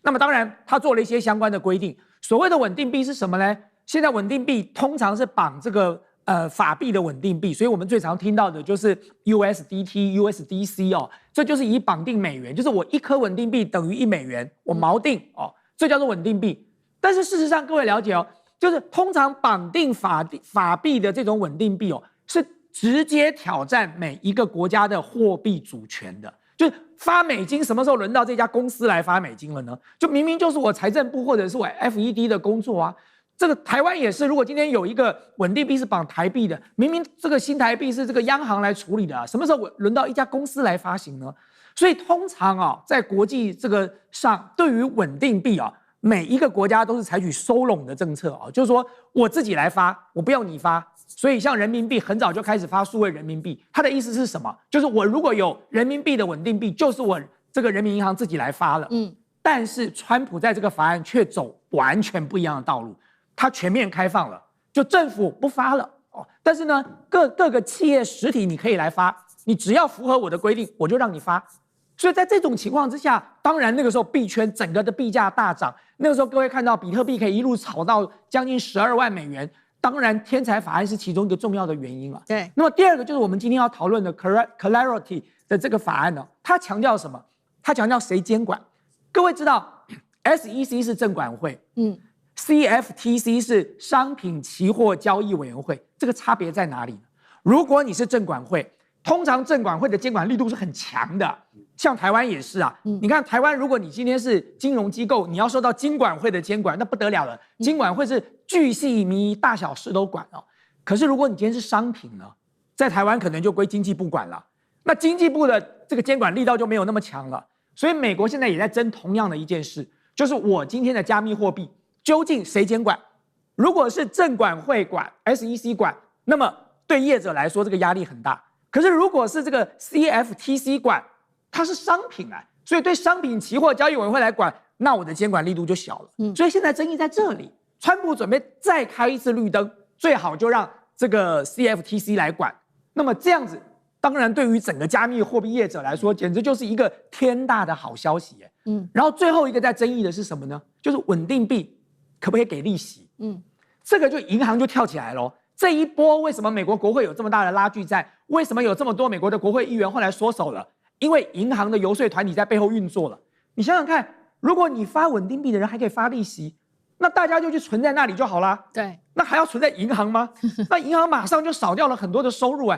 [SPEAKER 2] 那么当然，他做了一些相关的规定。所谓的稳定币是什么呢？现在稳定币通常是绑这个法币的稳定币，所以我们最常听到的就是 USDT、USDC 哦，这就是以绑定美元，就是我1颗稳定币等于1美元，我锚定哦，这叫做稳定币。但是事实上，各位了解哦，就是通常绑定法币的这种稳定币哦，是直接挑战每一个国家的货币主权的。就是发美金什么时候轮到这家公司来发美金了呢？就明明就是我财政部或者是我 FED 的工作啊。这个台湾也是，如果今天有一个稳定币是绑台币的，明明这个新台币是这个央行来处理的啊，什么时候轮到一家公司来发行呢？所以通常啊，在国际这个上，对于稳定币啊，每一个国家都是采取收拢的政策啊，就是说我自己来发，我不要你发。所以像人民币很早就开始发数位人民币，它的意思是什么？就是我如果有人民币的稳定币，就是我这个人民银行自己来发了。但是川普在这个法案却走完全不一样的道路。它全面开放了，就政府不发了哦。但是呢，各个企业实体你可以来发，你只要符合我的规定，我就让你发。所以在这种情况之下，当然那个时候币圈整个的币价大涨，那个时候各位看到比特币可以一路炒到将近12万美元，当然天才法案是其中一个重要的原因了。
[SPEAKER 1] 对。
[SPEAKER 2] 那么第二个就是我们今天要讨论的 Clarity 的这个法案呢，它强调什么？它强调谁监管？各位知道 SEC 是证管会，CFTC 是商品期货交易委员会，这个差别在哪里呢？如果你是证管会，通常证管会的监管力度是很强的，像台湾也是啊。你看台湾，如果你今天是金融机构，你要受到金管会的监管，那不得了了。金管会是巨细靡遗，大小事都管哦。可是如果你今天是商品呢，在台湾可能就归经济部管了。那经济部的这个监管力道就没有那么强了。所以美国现在也在争同样的一件事，就是我今天的加密货币究竟谁监管？如果是证管会管 SEC 管，那么对业者来说这个压力很大。可是如果是这个 CFTC 管，它是商品啊，所以对商品期货交易委员会来管，那我的监管力度就小了。所以现在争议在这里，川普准备再开一次绿灯，最好就让这个 CFTC 来管。那么这样子，当然对于整个加密货币业者来说，简直就是一个天大的好消息耶。然后最后一个在争议的是什么呢？就是稳定币可不可以给利息？这个就银行就跳起来了。这一波为什么美国国会有这么大的拉锯战？为什么有这么多美国的国会议员后来缩手了？因为银行的游说团体在背后运作了。你想想看，如果你发稳定币的人还可以发利息，那大家就去存在那里就好啦。
[SPEAKER 1] 对，
[SPEAKER 2] 那还要存在银行吗？那银行马上就少掉了很多的收入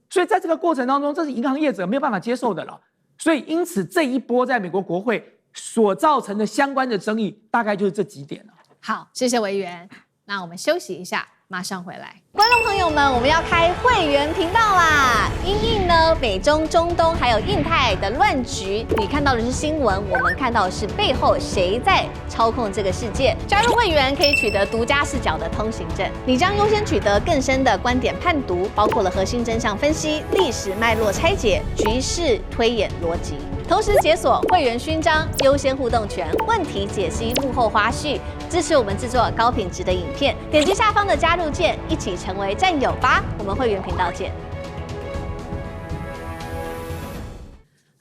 [SPEAKER 2] 所以在这个过程当中，这是银行业者没有办法接受的了。所以因此这一波在美国国会所造成的相关的争议，大概就是这几点了。
[SPEAKER 1] 好，谢谢委员。那我们休息一下，马上回来。观众朋友们，我们要开会员频道啦！因应呢美中、中东还有印太的乱局，你看到的是新闻，我们看到的是背后谁在操控这个世界。加入会员可以取得独家视角的通行证，你将优先取得更深的观点判读，包括了核心真相分析、历史脉络拆解、局势推演逻辑。同时解锁会员勋章、优先互动权、问题解析、幕后花絮，支持我们制作高品质的影片。点击下方的加入键，一起成为战友吧！我们会员频道见。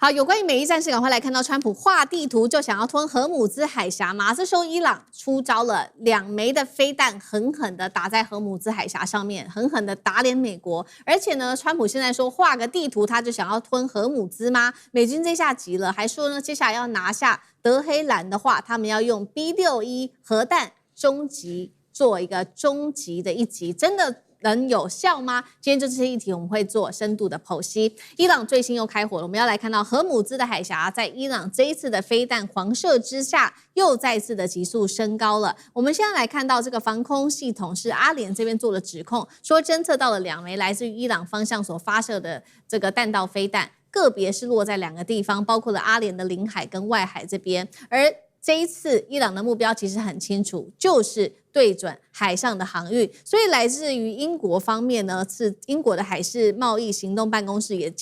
[SPEAKER 1] 好，有关于美伊战事，赶快来看到川普画地图就想要吞荷姆兹海峡，马上说伊朗出招了，2枚的飞弹狠狠的打在荷姆兹海峡上面，狠狠的打脸美国。而且呢，川普现在说画个地图他就想要吞荷姆兹吗？美军这下急了，还说呢接下来要拿下德黑兰的话，他们要用 B61核弹终极做一个终极的一击，真的能有效吗？今天就这些议题，我们会做深度的剖析。伊朗最新又开火了，我们要来看到荷姆兹的海峡，在伊朗这一次的飞弹狂射之下，又再次的急速升高了。我们现在来看到这个防空系统是阿联这边做了指控，说侦测到了2枚来自于伊朗方向所发射的这个弹道飞弹，个别是落在2个地方，包括了阿联的领海跟外海这边，而这一次，伊朗的目标其实很清楚，就是对准海上的航运。所以来自于英国方面呢，是英国的海事贸易行动办公室也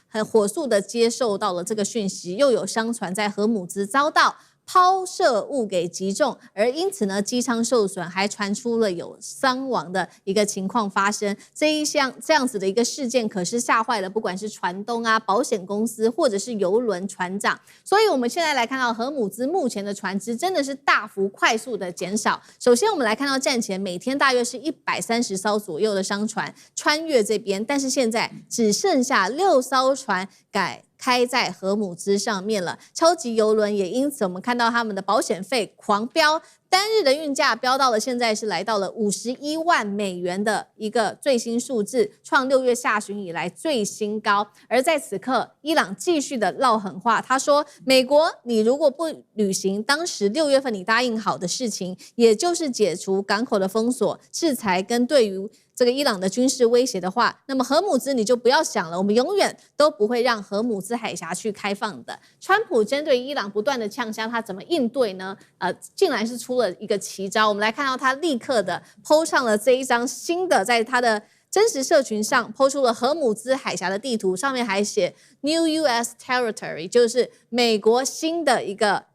[SPEAKER 1] 很火速的接受到了这个讯息，又有商船在荷姆兹遭到抛射物给击中，而因此呢，机舱受损，还传出了有伤亡的一个情况发生。这样子的一个事件，可是吓坏了不管是船东啊、保险公司或者是邮轮船长。所以我们现在来看到荷姆兹目前的船只真的是大幅快速的减少。首先我们来看到战前每天大约是130艘左右的商船穿越这边，但是现在只剩下6艘船开在荷姆兹上面了，超级邮轮也因此我们看到他们的保险费狂飙，单日的运价飙到了现在是来到了51万美元的一个最新数字，创6月下旬以来最新高。而在此刻，伊朗继续的撂狠话，他说：“美国，你如果不履行当时6月份你答应好的事情，也就是解除港口的封锁、制裁跟对于这个伊朗的军事威胁的话，那么荷姆兹你就不要想了，我们永远都不会让荷姆兹海峡去开放的。”川普针对伊朗不断的呛声，他怎么应对呢？竟然是出了一个奇招。我们来看到他立刻的 po 上了这一张新的，在他的真实社群上 po 出了荷姆兹海峡的地图，上面还写 New U.S. Territory， 就是美国新的一个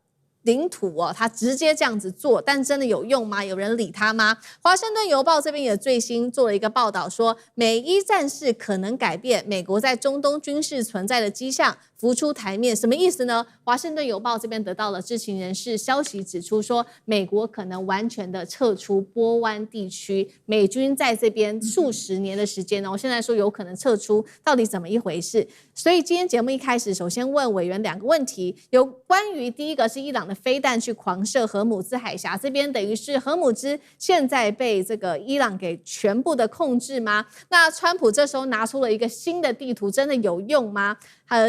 [SPEAKER 1] 领土哦，他直接这样子做，但真的有用吗？有人理他吗？华盛顿邮报这边也最新做了一个报道，说美伊战事可能改变美国在中东军事存在的迹象，浮出台面，什么意思呢？华盛顿邮报这边得到了知情人士消息，指出说，美国可能完全的撤出波湾地区，美军在这边数十年的时间呢，我现在说有可能撤出，到底怎么一回事？所以今天节目一开始，首先问委员2个问题，有关于第一个是伊朗的飞弹去狂射荷姆兹海峡，这边等于是荷姆兹现在被这个伊朗给全部的控制吗？那川普这时候拿出了一个新的地图，真的有用吗？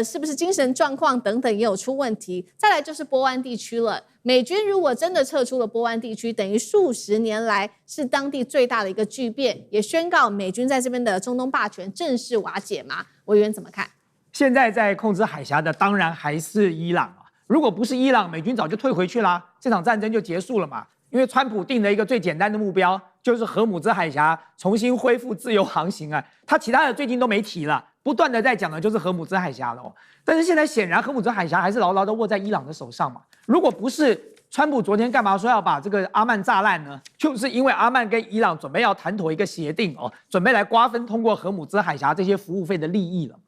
[SPEAKER 1] 是不是精神状况等等也有出问题？再来就是波湾地区了，美军如果真的撤出了波湾地区，等于数十年来是当地最大的一个巨变，也宣告美军在这边的中东霸权正式瓦解吗？委员怎么看？
[SPEAKER 2] 现在在控制海峡的当然还是伊朗啊，如果不是伊朗，美军早就退回去啦，这场战争就结束了嘛。因为川普定了一个最简单的目标，就是荷姆兹海峡重新恢复自由航行啊，他其他的最近都没提了，不断的在讲的就是荷姆兹海峡了哦。但是现在显然荷姆兹海峡还是牢牢的握在伊朗的手上嘛。如果不是川普昨天干嘛说要把这个阿曼炸烂呢？就是因为阿曼跟伊朗准备要谈妥一个协定哦，准备来瓜分通过荷姆兹海峡这些服务费的利益了。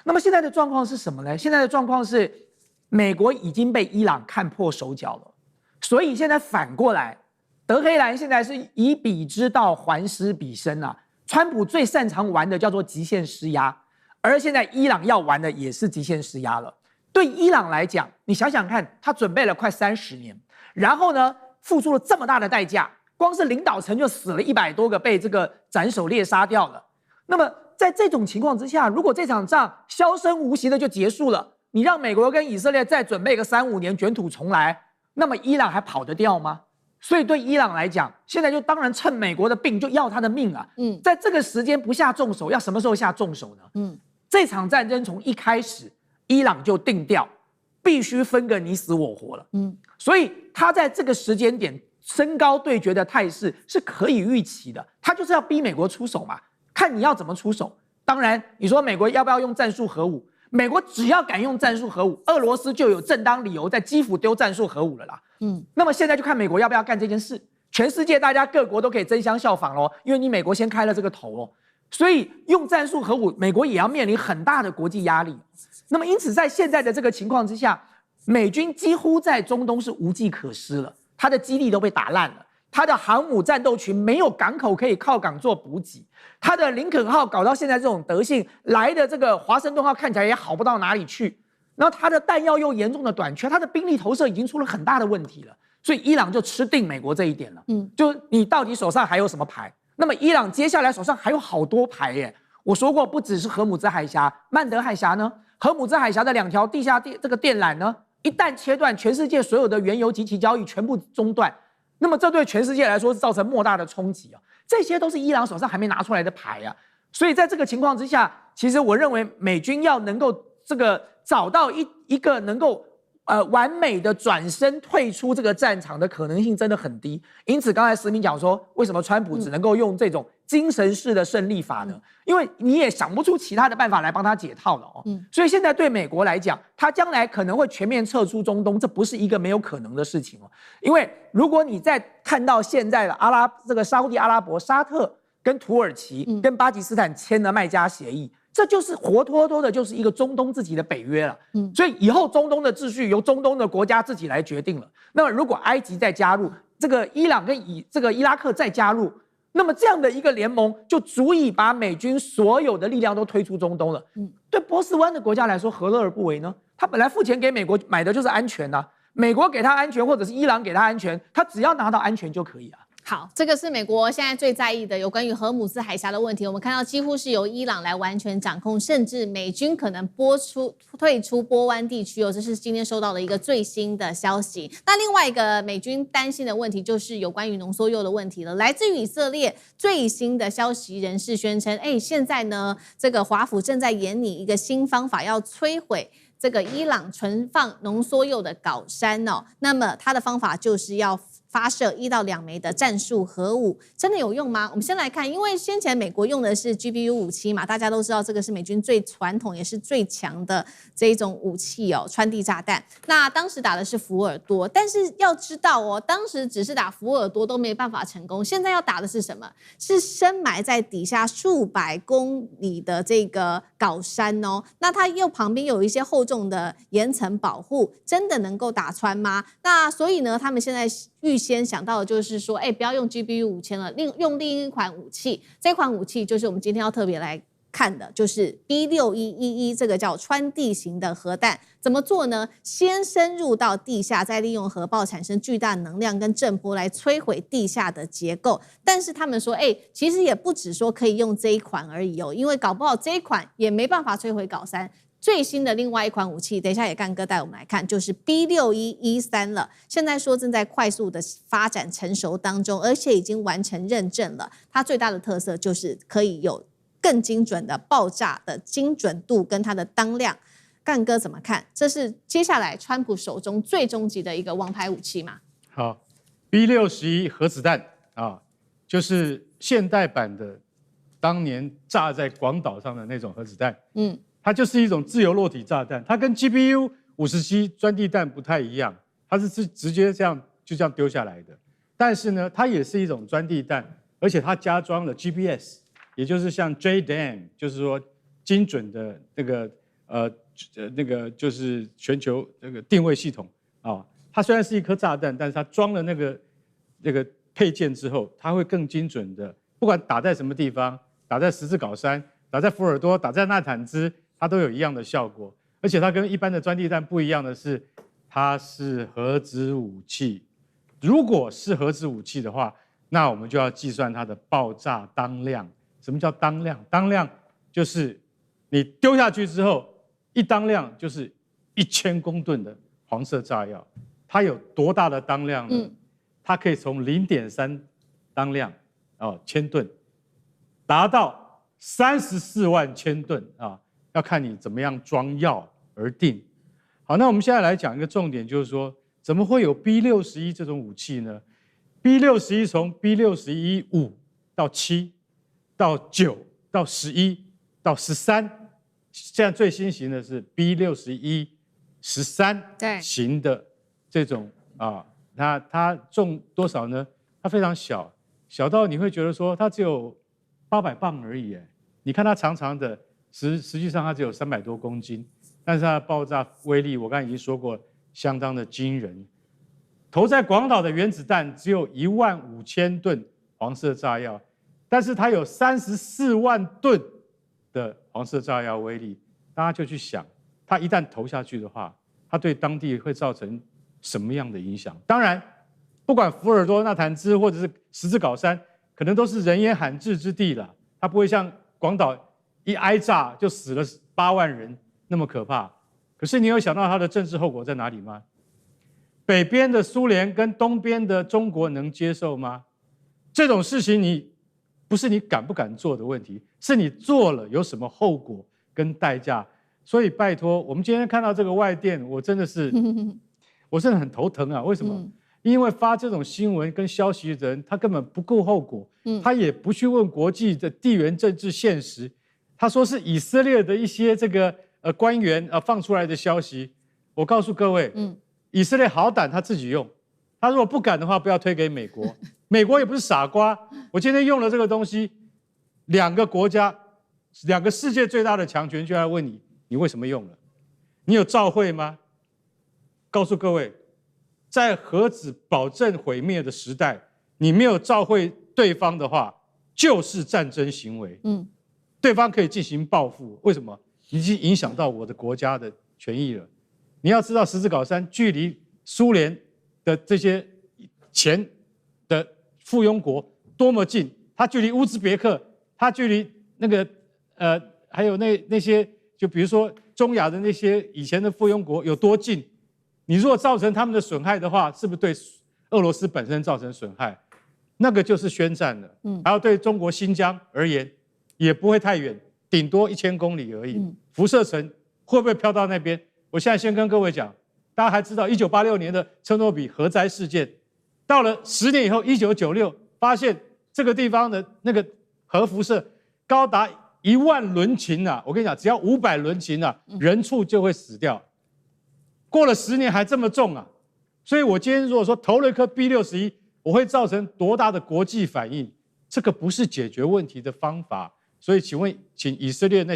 [SPEAKER 2] 那么现在的状况是什么呢？现在的状况是美国已经被伊朗看破手脚了。所以现在反过来，德黑兰现在是以彼之道还施彼身啊。川普最擅长玩的叫做极限施压，而现在伊朗要玩的也是极限施压了。对伊朗来讲，你想想看，他准备了快30年，然后呢，付出了这么大的代价，光是领导层就死了100多个，被这个斩首猎杀掉了。那么在这种情况之下，如果这场仗销声无息的就结束了，你让美国跟以色列再准备个3-5年卷土重来，那么伊朗还跑得掉吗？所以对伊朗来讲，现在就当然趁美国的病就要他的命啊。在这个时间不下重手，要什么时候下重手呢？这场战争从一开始，伊朗就定调，必须分个你死我活了。所以他在这个时间点升高对决的态势是可以预期的，他就是要逼美国出手嘛，看你要怎么出手。当然，你说美国要不要用战术核武？美国只要敢用战术核武，俄罗斯就有正当理由在基辅丢战术核武了啦。那么现在就看美国要不要干这件事。全世界大家各国都可以争相效仿咯，因为你美国先开了这个头哦，所以用战术核武，美国也要面临很大的国际压力。那么因此在现在的这个情况之下，美军几乎在中东是无计可施了，它的基地都被打烂了，它的航母战斗群没有港口可以靠港做补给，它的林肯号搞到现在这种德性，来的这个华盛顿号看起来也好不到哪里去，然后它的弹药又严重的短缺，它的兵力投射已经出了很大的问题了，所以伊朗就吃定美国这一点了。就你到底手上还有什么牌？那么伊朗接下来手上还有好多牌耶。我说过，不只是荷姆兹海峡、曼德海峡呢，荷姆兹海峡的2条地下这个电缆呢，一旦切断，全世界所有的原油及其交易全部中断。那么这对全世界来说是造成莫大的冲击啊！这些都是伊朗手上还没拿出来的牌啊！所以在这个情况之下，其实我认为美军要能够这个找到一个能够完美的转身退出这个战场的可能性真的很低。因此刚才石明讲说，为什么川普只能够用这种精神式的胜利法呢？因为你也想不出其他的办法来帮他解套了哦。所以现在对美国来讲，他将来可能会全面撤出中东，这不是一个没有可能的事情哦。因为如果你再看到现在的这个沙烏地阿拉伯、沙特跟土耳其跟巴基斯坦签了麦加协议，这就是活脱脱的就是一个中东自己的北约了。所以以后中东的秩序由中东的国家自己来决定了。那么如果埃及再加入，这个伊朗跟这个伊拉克再加入，那么这样的一个联盟就足以把美军所有的力量都推出中东了。对波斯湾的国家来说，何乐而不为呢？他本来付钱给美国买的就是安全啊，美国给他安全，或者是伊朗给他安全，他只要拿到安全就可以啊。
[SPEAKER 1] 好，这个是美国现在最在意的有关于荷姆兹海峡的问题。我们看到几乎是由伊朗来完全掌控，甚至美军可能退出波湾地区哦，这是今天收到的一个最新的消息。那另外一个美军担心的问题就是有关于浓缩铀的问题了。来自于以色列最新的消息人士宣称，现在呢，这个华府正在研拟一个新方法，要摧毁这个伊朗存放浓缩铀的镐山哦。那么它的方法就是要发射1到2枚的战术核武，真的有用吗？我们先来看，因为先前美国用的是 GBU-57嘛，大家都知道这个是美军最传统也是最强的这一种武器哦，川地炸弹。那当时打的是福尔多，但是要知道哦，当时只是打福尔多都没办法成功，现在要打的是什么？是深埋在底下数百公里的这个镐山哦，那它又旁边有一些厚重的岩层保护，真的能够打穿吗？那所以呢，他们现在预先想到的就是说，不要用 GBU-5000了，用另一款武器。这款武器就是我们今天要特别来看的，就是 B6111，这个叫川地型的核弹。怎么做呢？先深入到地下，再利用核爆产生巨大能量跟震波来摧毁地下的结构。但是他们说，其实也不只说可以用这一款而已哦，因为搞不好这一款也没办法摧毁镐山。最新的另外一款武器，等一下也干哥带我们来看，就是 B6113了。现在说正在快速的发展成熟当中，而且已经完成认证了。它最大的特色就是可以有更精准的爆炸的精准度跟它的当量。干哥怎么看？这是接下来川普手中最终极的一个王牌武器嘛？
[SPEAKER 4] 好 ，B61核子弹啊，就是现代版的当年炸在广岛上的那种核子弹。它就是一种自由落体炸弹，它跟 GBU-57钻地弹不太一样，它是直接这样丢下来的。但是呢，它也是一种钻地弹，而且它加装了 GPS， 也就是像 JDAM， 就是说精准的那个就是全球那个定位系统啊。它虽然是一颗炸弹，但是它装了那个配件之后，它会更精准的，不管打在什么地方，打在十字镐山，打在福尔多，打在纳坦兹。它都有一样的效果，而且它跟一般的钻地弹不一样的是，它是核子武器。如果是核子武器的话，那我们就要计算它的爆炸当量。什么叫当量？当量就是你丢下去之后，一当量就是1000公吨的黄色炸药。它有多大的当量呢？它可以从0.3当量千吨，达到34万千吨啊。要看你怎么样装药而定。好，那我们现在来讲一个重点，就是说怎么会有 B61这种武器呢？ B61从 B61 5到7到9到11到13，现在最新型的是 B61 13型的这种啊，它重多少呢？它非常小，小到你会觉得说它只有800磅而已。你看它长长的。实际上它只有300多公斤，但是它的爆炸威力我刚才已经说过，相当的惊人。投在广岛的原子弹只有15000吨黄色炸药，但是它有34万吨的黄色炸药威力。大家就去想，它一旦投下去的话，它对当地会造成什么样的影响？当然，不管福尔多、纳坦兹或者是十字镐山，可能都是人烟罕至之地了，它不会像广岛。一挨炸就死了8万人，那么可怕。可是你有想到它的政治后果在哪里吗？北边的苏联跟东边的中国能接受吗？这种事情不是你敢不敢做的问题，是你做了有什么后果跟代价。所以拜托，我们今天看到这个外电，我真的很头疼啊！为什么？因为发这种新闻跟消息的人，他根本不顾后果，他也不去问国际的地缘政治现实。他说是以色列的一些这个官员放出来的消息，我告诉各位，以色列好胆他自己用，他如果不敢的话，不要推给美国。美国也不是傻瓜，我今天用了这个东西，2个国家，2个世界最大的强权就来问你，你为什么用了？你有照会吗？告诉各位，在核子保证毁灭的时代，你没有照会对方的话，就是战争行为。对方可以进行报复，为什么？你已经影响到我的国家的权益了。你要知道，十字镐山距离苏联的这些前的附庸国多么近，它距离乌兹别克，它距离那个还有那些，就比如说中亚的那些以前的附庸国有多近？你如果造成他们的损害的话，是不是对俄罗斯本身造成损害？那个就是宣战了。还有对中国新疆而言。也不会太远，顶多1000公里而已。辐射层会不会飘到那边？我现在先跟各位讲，大家还知道1986年的车诺比核灾事件，到了10年以后，1996发现这个地方的那个核辐射高达1万伦琴啊！我跟你讲，只要500伦琴啊，人畜就会死掉。过了10年还这么重啊！所以我今天如果说投了一颗 B61，我会造成多大的国际反应？这个不是解决问题的方法。所以请问，请以色列那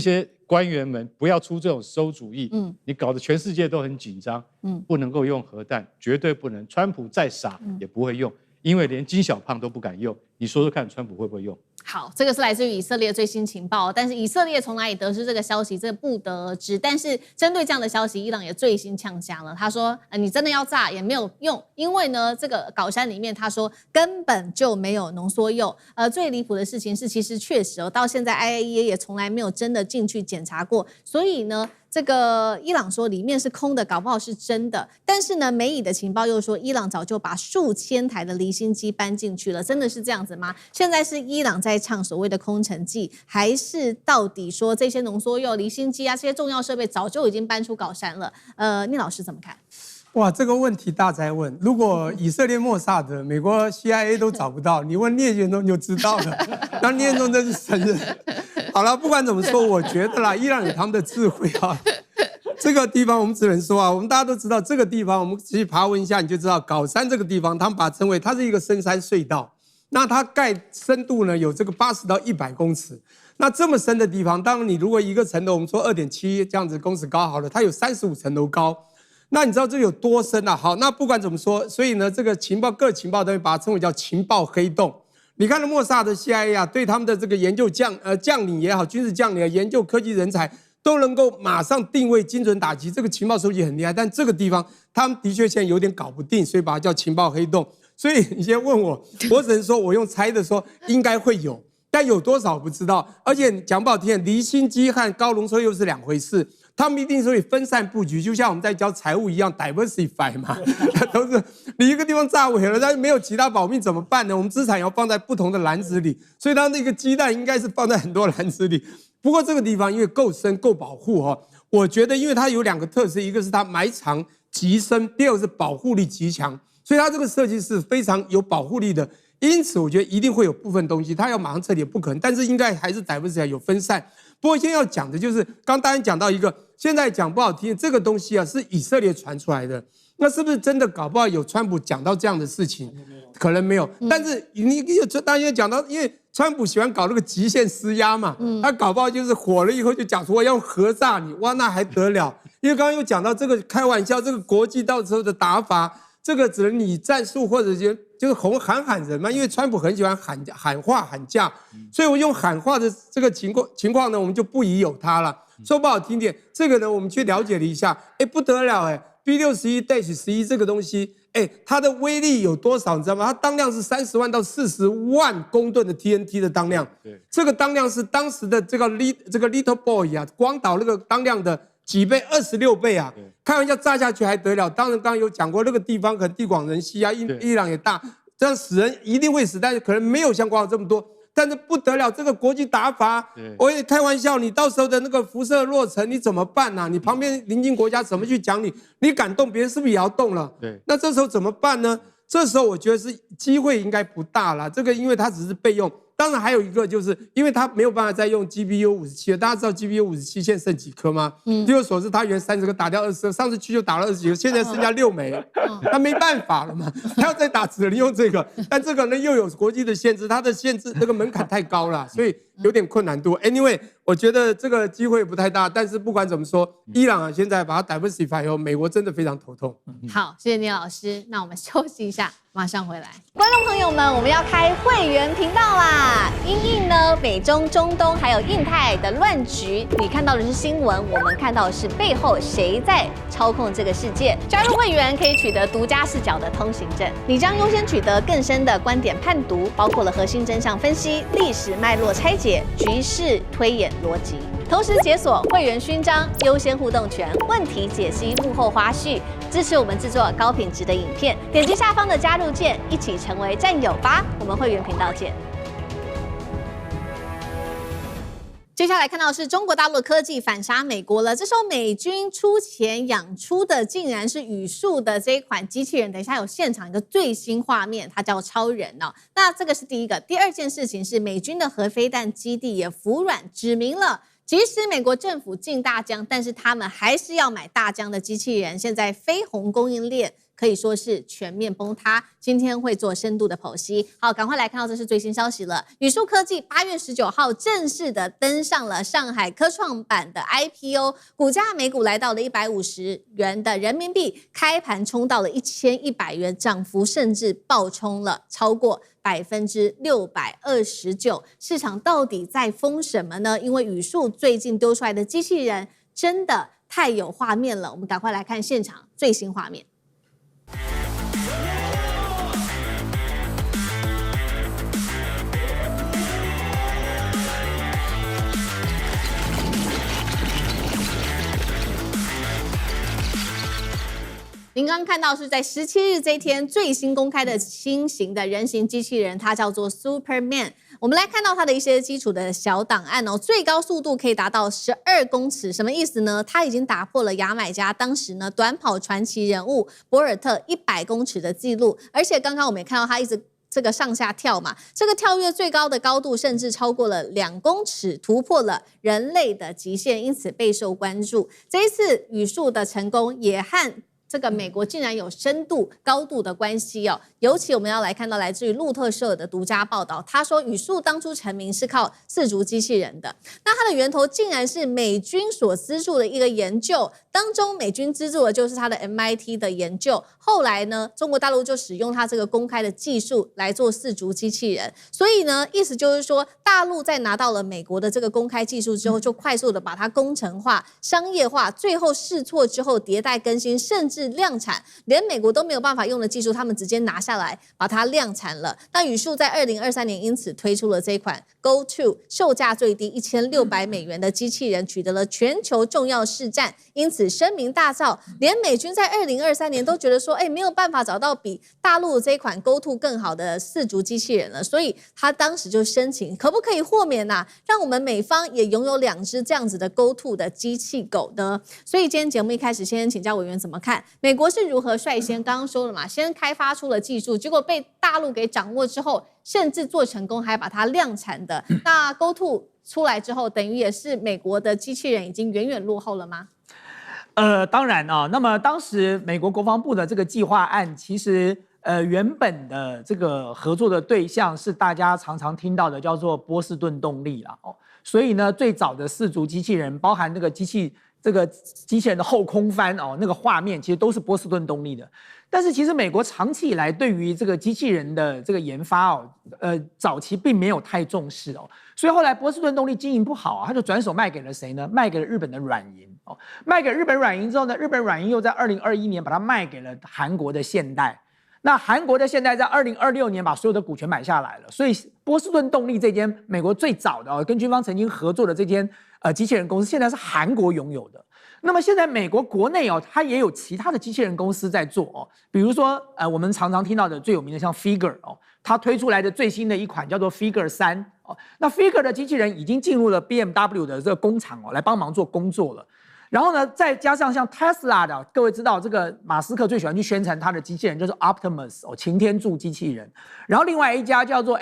[SPEAKER 4] 些官员们不要出这种馊主意。你搞得全世界都很紧张。不能够用核弹，绝对不能。川普再傻也不会用，因为连金小胖都不敢用。你说说看，川普会不会用？
[SPEAKER 1] 好，这个是来自于以色列最新情报，但是以色列从哪里得知这个消息，这不得而知。但是针对这样的消息，伊朗也最新呛瞎了。他说，你真的要炸也没有用，因为呢，这个镐山里面他说根本就没有浓缩铀。最离谱的事情是，其实确实到现在 IAEA 也从来没有真的进去检查过，所以呢。这个伊朗说里面是空的，搞不好是真的。但是呢，美以的情报又说，伊朗早就把数千台的离心机搬进去了，真的是这样子吗？现在是伊朗在唱所谓的空城计，还是到底说这些浓缩铀、离心机啊这些重要设备早就已经搬出镐山了？聂老师怎么看？
[SPEAKER 3] 哇，这个问题大哉问！如果以色列莫萨德、美国 CIA 都找不到，你问聂元忠就知道了。那聂元忠真是神人。好了，不管怎么说，我觉得啦，伊朗有他们的智慧啊。这个地方我们只能说啊，我们大家都知道，这个地方我们仔细爬文一下，你就知道镐山这个地方，他们把它称为它是一个深山隧道。那它盖深度呢有这个80到100公尺。那这么深的地方，当然你如果一个层楼我们说2.7这样子公尺高好了，它有35层楼高。那你知道这有多深啊？好，那不管怎么说，所以呢，这个情报各情报单位把它称为叫情报黑洞。你看，莫萨德 CIA 啊，对他们的这个研究将领也好，军事将领啊，研究科技人才都能够马上定位、精准打击，这个情报收集很厉害。但这个地方他们的确现在有点搞不定，所以把它叫情报黑洞。所以你先问我，我只能说我用猜的说应该会有，但有多少不知道。而且讲不好听，离心机和高浓缩又是两回事。他们一定是分散布局，就像我们在教财务一样 ，diversify 嘛，都是你一个地方炸毁了，但是没有其他保命怎么办呢？我们资产要放在不同的篮子里，所以它那个鸡蛋应该是放在很多篮子里。不过这个地方因为够深够保护哈，我觉得因为它有2个特色，一个是它埋藏极深，第二个是保护力极强，所以它这个设计是非常有保护力的。因此我觉得一定会有部分东西，它要马上撤离也不可能，但是应该还是diversify有分散。不过现在要讲的就是，刚大家讲到一个，现在讲不好听，这个东西啊是以色列传出来的，那是不是真的？搞不好有川普讲到这样的事情，可能没有。但是你大家讲到，因为川普喜欢搞那个极限施压嘛，他搞不好就是火了以后就讲说要核炸你，哇，那还得了？因为刚刚又讲到这个开玩笑，这个国际到时候的打法，这个只能你战术或者就是喊人嘛，因为川普很喜欢喊话喊价，所以我用喊话的这个情况呢，我们就不疑有他了。说不好听点，这个呢我们去了解了一下，不得了，B61-11这个东西，它的威力有多少？你知道吗？它当量是30万到40万公吨的 TNT 的当量，这个当量是当时的这个 Little Boy 啊，广岛那个当量的几倍，26倍啊！开玩笑，炸下去还得了？当然，刚刚有讲过，那个地方可能地广人稀啊，伊朗也大，这样死人一定会死，但是可能没有像广岛这么多。但是不得了，这个国际打法，我也开玩笑，你到时候的那个辐射落成，你怎么办啊？你旁边邻近国家怎么去讲你？你敢动，别人是不是也要动了？那这时候怎么办呢？这时候我觉得是机会应该不大了，这个因为它只是备用。当然还有一个就是因为它没有办法再用 GBU57了，大家知道 GBU57现在剩几颗吗？据我所知，它原30个打掉20个，上次去就打了20几个，现在剩下6枚，它没办法了嘛，它要再打只能用这个，但这个呢又有国际的限制，它的限制这个门槛太高了，所以有点困难度。Anyway， 我觉得这个机会不太大，但是不管怎么说，伊朗现在把它 diversify 以后，美国真的非常头痛。
[SPEAKER 1] 好，谢谢聂老师，那我们休息一下，马上回来。观众朋友们，我们要开会员频道啦！因应呢美中、中东还有印太的乱局，你看到的是新闻，我们看到的是背后谁在操控这个世界。加入会员可以取得独家视角的通行证，你将优先取得更深的观点判读，包括了核心真相分析、历史脉络拆解、局势推演逻辑。同时解锁会员勋章、优先互动权、问题解析、幕后花絮，支持我们制作高品质的影片。点击下方的加入键，一起成为战友吧！我们会员频道见。接下来看到的是中国大陆的科技反杀美国了。这时候美军出钱养出的竟然是语速的这一款机器人。等一下有现场一个最新画面，它叫超人哦。那这个是第一个。第二件事情是美军的核飞弹基地也服软，指明了即使美国政府进大疆，但是他们还是要买大疆的机器人。现在飞鸿供应链可以说是全面崩塌。今天会做深度的剖析。好，赶快来看到这是最新消息了。宇树科技8月19号正式的登上了上海科创板的 IPO， 股价每股来到了150元的人民币，开盘冲到了1100元，涨幅甚至爆冲了超过629%。市场到底在疯什么呢？因为宇树最近丢出来的机器人真的太有画面了。我们赶快来看现场最新画面。您刚刚看到是在17日这一天最新公开的新型的人形机器人，它叫做 Superman。我们来看到它的一些基础的小档案哦，最高速度可以达到12公尺，什么意思呢？它已经打破了牙买加当时呢短跑传奇人物博尔特100公尺的记录，而且刚刚我们也看到它一直这个上下跳嘛，这个跳跃最高的高度甚至超过了2公尺，突破了人类的极限，因此备受关注。这一次宇树的成功也和这个美国竟然有深度高度的关系哦，尤其我们要来看到来自于路透社的独家报道，他说宇树当初成名是靠4足机器人的，那它的源头竟然是美军所资助的一个研究，当中美军资助的就是它的 MIT 的研究，后来呢中国大陆就使用它这个公开的技术来做4足机器人，所以呢意思就是说大陆在拿到了美国的这个公开技术之后，就快速的把它工程化、商业化，最后试错之后迭代更新，甚至量产，连美国都没有办法用的技术，他们直接拿下来把它量产了。那宇树在2023年因此推出了这款 Go2 售价最低$1600的机器人，取得了全球重要市占，因此声名大噪。连美军在2023年都觉得说，没有办法找到比大陆这一款 Go2 更好的4足机器人了，所以他当时就申请，可不可以豁免啊，让我们美方也拥有2只这样子的 Go2 的机器狗呢？所以今天节目一开始先请教委员怎么看？美国是如何率先？刚刚说了嘛，先开发出了技术，结果被大陆给掌握之后，甚至做成功，还把它量产的。那 Go2 出来之后，等于也是美国的机器人已经远远落后了吗？
[SPEAKER 2] 当然啊，那么当时美国国防部的这个计划案，其实原本的这个合作的对象是大家常常听到的叫做波士顿动力啦哦，所以呢，最早的4足机器人，包含那个机器人的后空翻哦，那个画面其实都是波士顿动力的。但是其实美国长期以来对于这个机器人的这个研发哦，早期并没有太重视哦，所以后来波士顿动力经营不好啊，他就转手卖给了谁呢？卖给了日本的软银哦，卖给日本软银之后呢，日本软银又在2021年把它卖给了韩国的现代。那韩国的现代在2026年把所有的股权买下来了，所以波士顿动力这间美国最早的跟军方曾经合作的这间机器人公司，现在是韩国拥有的。那么现在美国国内哦，它也有其他的机器人公司在做哦，比如说我们常常听到的最有名的像 Figure 哦，它推出来的最新的一款叫做 Figure 3哦，那 Figure 的机器人已经进入了 BMW 的这个工厂哦，来帮忙做工作了。然后呢，再加上像 Tesla 的，各位知道这个马斯克最喜欢去宣传他的机器人就是 Optimus 哦，擎天柱机器人。然后另外一家叫做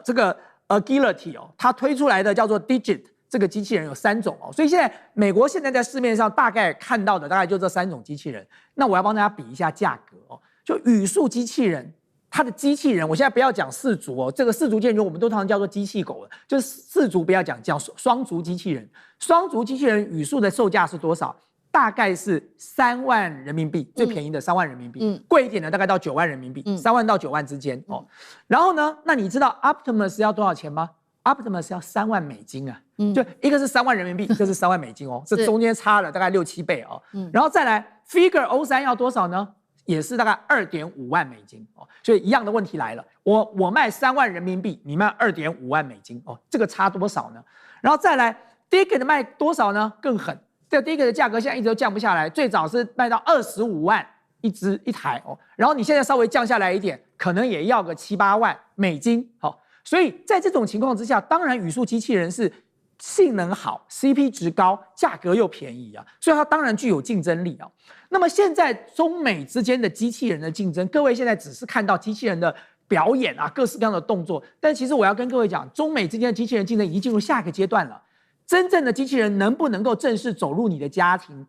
[SPEAKER 2] 这个 Agility 哦，它推出来的叫做 Digit。这个机器人有3种哦，所以现在美国现在在市面上大概看到的大概就这3种机器人。那我要帮大家比一下价格哦，就宇树机器人，它的机器人，我现在不要讲4足哦，这个4足机器人我们都常常叫做机器狗了，就是4足不要讲双足机器人。双足机器人宇树的售价是多少？大概是3万人民币，最便宜的3万人民币，贵一点的大概到9万人民币，3万到9万之间哦。然后呢，那你知道 Optimus 要多少钱吗？Optimus 要3万美金啊，就一个是3万人民币，这是3万美金哦，这中间差了大概6、7倍哦。然后再来 Figure O3 要多少呢？也是大概2.5万美金哦，所以一样的问题来了，我卖3万人民币，你卖2.5万美金哦，这个差多少呢？然后再来 Digit 卖多少呢？更狠，这个 Digit 的价格现在一直都降不下来，最早是卖到25万一台哦，然后你现在稍微降下来一点，可能也要个7、8万美金哦。所以在这种情况之下，当然宇树机器人是性能好 ，CP 值高，价格又便宜啊，所以它当然具有竞争力啊。那么现在中美之间的机器人的竞争，各位现在只是看到机器人的表演啊，各式各样的动作，但其实我要跟各位讲，中美之间的机器人竞争已经进入下一个阶段了。真正的机器人能不能够正式走入你的家庭，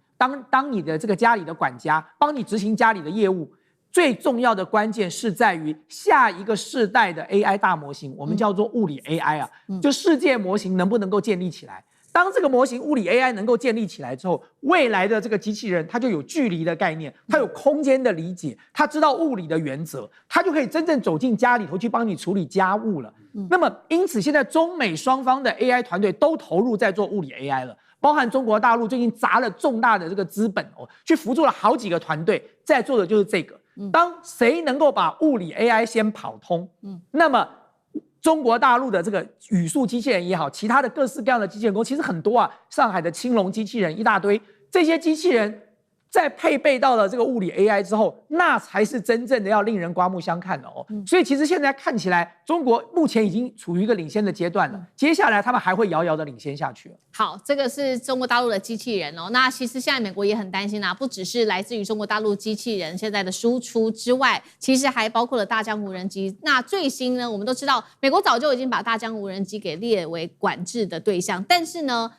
[SPEAKER 2] 当你的这个家里的管家，帮你执行家里的业务？最重要的关键是在于下一个世代的 AI 大模型，我们叫做物理 AI 啊，就世界模型能不能够建立起来？当这个模型物理 AI 能够建立起来之后，未来的这个机器人它就有距离的概念，它有空间的理解，它知道物理的原则，它就可以真正走进家里头去帮你处理家务了。那么因此现在中美双方的 AI 团队都投入在做物理 AI 了。包含中国大陆最近砸了重大的这个资本去辅助了好几个团队，在做的就是这个。当谁能够把物理 AI 先跑通，那么中国大陆的这个语速机器人也好，其他的各式各样的机器人公司其实很多啊，上海的青龙机器人一大堆，这些机器人在配备到了这个物理 AI 之后，那才是真正的要令人刮目相看的哦。所以其实现在看起来，中国目前已经处于一个领先的阶段了，接下来他们还会遥遥的领先下去。
[SPEAKER 1] 好，这个是中国大陆的机器人哦。那其实现在美国也很担心啊，不只是来自于中国大陆机器人现在的输出之外，其实还包括了大疆无人机。那最新呢，我们都知道，美国早就已经把大疆无人机给列为管制的对象，但是呢，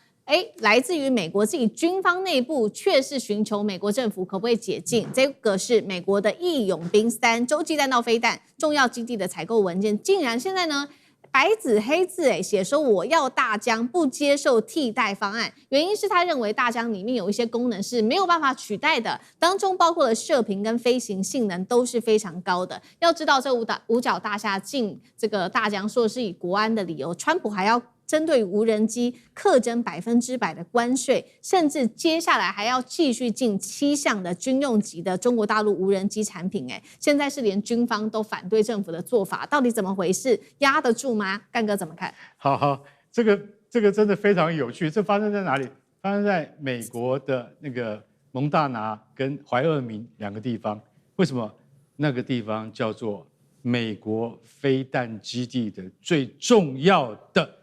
[SPEAKER 1] 来自于美国自己军方内部却是寻求美国政府可不可以解禁。这个是美国的义勇兵3洲际弹道飞弹重要基地的采购文件，竟然现在呢白纸黑字写说我要大疆，不接受替代方案。原因是他认为大疆里面有一些功能是没有办法取代的，当中包括了射频跟飞行性能都是非常高的。要知道这五角大厦进这个大疆，说是以国安的理由，川普还要针对无人机课征100%的关税，甚至接下来还要继续进7项的军用级的中国大陆无人机产品。现在是连军方都反对政府的做法，到底怎么回事？压得住吗？干哥怎么看？
[SPEAKER 4] 好，这个真的非常有趣。这发生在哪里？发生在美国的那个蒙大拿跟怀俄明2个地方。为什么？那个地方叫做美国飞弹基地的最重要的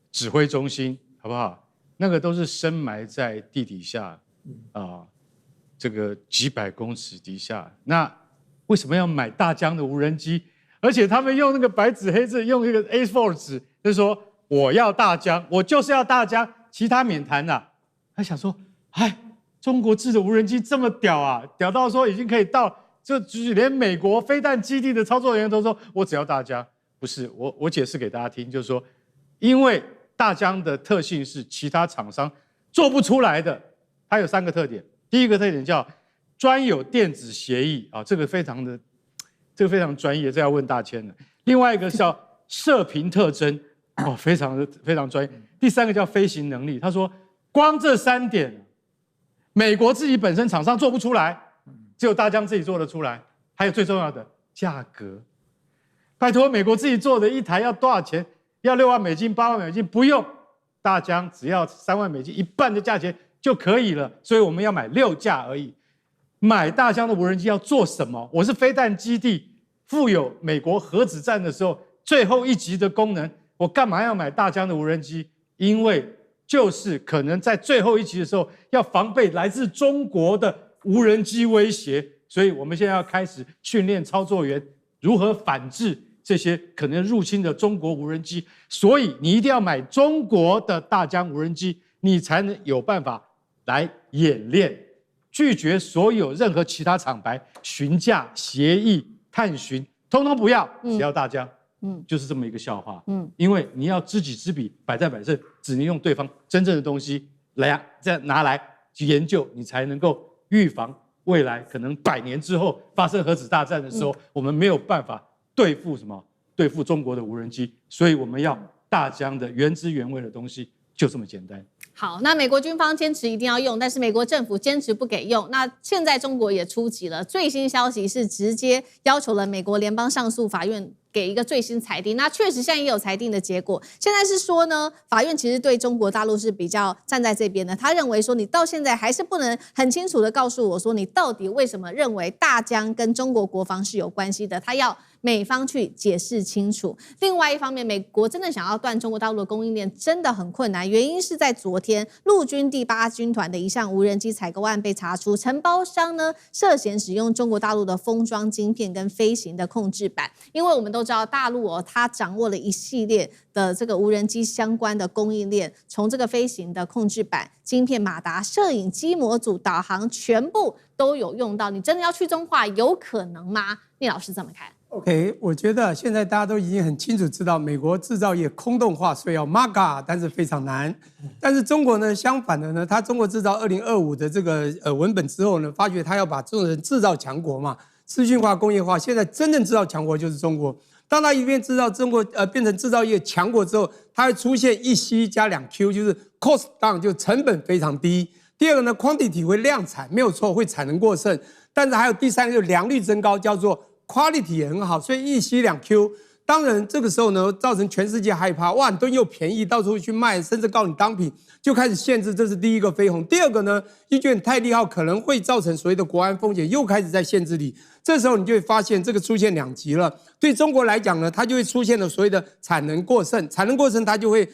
[SPEAKER 4] 指挥中心，好不好？那个都是深埋在地底下，这个几百公尺底下。那为什么要买大疆的无人机？而且他们用那个白纸黑字，用一个 A4 纸，就是说我要大疆，我就是要大疆，其他免谈啦。他想说，中国制的无人机这么屌啊，屌到说已经可以到，就连美国飞弹基地的操作人员都说我只要大疆。不是，我解释给大家听，就是说，因为大疆的特性是其他厂商做不出来的，它有3个特点。第一个特点叫专有电子协议啊，这个非常专业，这要问大千了。另外一个叫射频特征，非常专业。第3个叫飞行能力。他说，光这3点，美国自己本身厂商做不出来，只有大疆自己做得出来。还有最重要的价格，拜托，美国自己做的一台要多少钱？要6万美金、8万美金，不用，大疆只要3万美金，一半的价钱就可以了。所以我们要买6架而已。买大疆的无人机要做什么？我是飞弹基地，附有美国核子战的时候最后一级的功能，我干嘛要买大疆的无人机？因为就是可能在最后一级的时候要防备来自中国的无人机威胁，所以我们现在要开始训练操作员如何反制这些可能入侵的中国无人机，所以你一定要买中国的大疆无人机，你才能有办法来演练，拒绝所有任何其他厂牌询价、协议、探寻，通通不要，只要大疆。就是这么一个笑话。因为你要知己知彼，百战百胜，只能用对方真正的东西来再拿来去研究，你才能够预防未来可能100年之后发生核子大战的时候，我们没有办法对付什么？对付中国的无人机，所以我们要大疆的原汁原味的东西，就这么简单。
[SPEAKER 1] 好，那美国军方坚持一定要用，但是美国政府坚持不给用。那现在中国也出击了，最新消息是直接要求了美国联邦上诉法院给一个最新裁定，那确实现在也有裁定的结果。现在是说呢，法院其实对中国大陆是比较站在这边的，他认为说你到现在还是不能很清楚的告诉我说你到底为什么认为大疆跟中国国防是有关系的，他要美方去解释清楚。另外一方面，美国真的想要断中国大陆的供应链真的很困难，原因是在昨天陆军第8军团的一项无人机采购案被查出，承包商呢涉嫌使用中国大陆的封装晶片跟飞行的控制板，因为我们都知道大陆它掌握了一系列的这个无人机相关的供应链，从这个飞行的控制板、晶片、马达、摄影机模组、导航全部都有用到。你真的要去中化，有可能吗？聂老师怎么看
[SPEAKER 3] ？OK， 我觉得现在大家都已经很清楚知道，美国制造业空洞化，所以要 MAGA， 但是非常难。但是中国呢，相反的呢，它中国制造2025的这个文本之后呢，发觉它要把这种人制造强国嘛，资讯化、工业化，现在真正制造强国就是中国。当它一边制造中国变成制造业强国之后，它会出现1 C 加2 Q， 就是 cost down， 就成本非常低。第二个呢 ，quantity 会量产，没有错，会产能过剩。但是还有第三个，就良率增高，叫做 quality 也很好，所以1 C 2 Q。当然这个时候呢，造成全世界害怕，哇，你东西又便宜，到处去卖，甚至告你当品，就开始限制，这是第一个飞鸿。第二个呢，因为你太利好，可能会造成所谓的国安风险，又开始在限制你。这时候你就会发现，这个出现2极了。对中国来讲呢，它就会出现了所谓的产能过剩，产能过剩它就会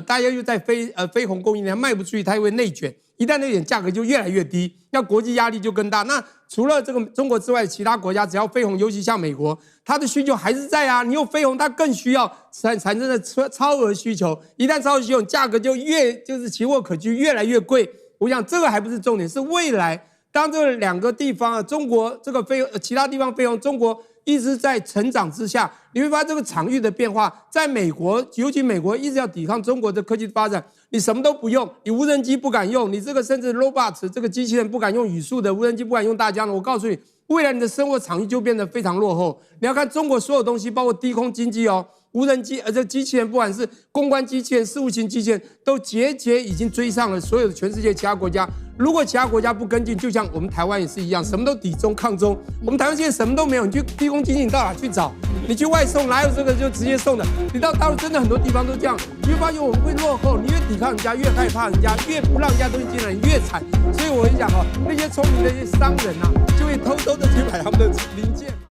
[SPEAKER 3] 大家又在飞鸿供应链卖不出去，它就会内卷。一旦内卷，价格就越来越低，那国际压力就更大。那除了这个中国之外，其他国家只要飞鸿，尤其像美国，它的需求还是在啊。你有飞鸿，它更需要产生的超额需求。一旦超额需求，价格就是奇货可居，越来越贵。我想这个还不是重点，是未来当这2个地方啊，中国这个其他地方飞鸿，中国一直在成长之下，你会发现这个场域的变化，在美国，尤其美国一直要抵抗中国的科技发展。你什么都不用，你无人机不敢用，你这个甚至 robots 这个机器人不敢用语速的无人机不敢用大疆的，我告诉你，未来你的生活场域就变得非常落后。你要看中国所有东西，包括低空经济哦，无人机，这机器人不管是公关机器人、事务型机器人，都节已经追上了所有的全世界其他国家。如果其他国家不跟进，就像我们台湾也是一样，什么都抵中抗中。我们台湾现在什么都没有，你去低空经济你到哪去找？你去外送哪有这个就直接送的？你到大陆真的很多地方都这样，你会发现我们会落后。你越抵抗人家，越害怕人家，越不让人家东西进来，你越惨。所以我跟你讲哦，那些聪明的一些商人啊，就会偷偷的去买他们的零件。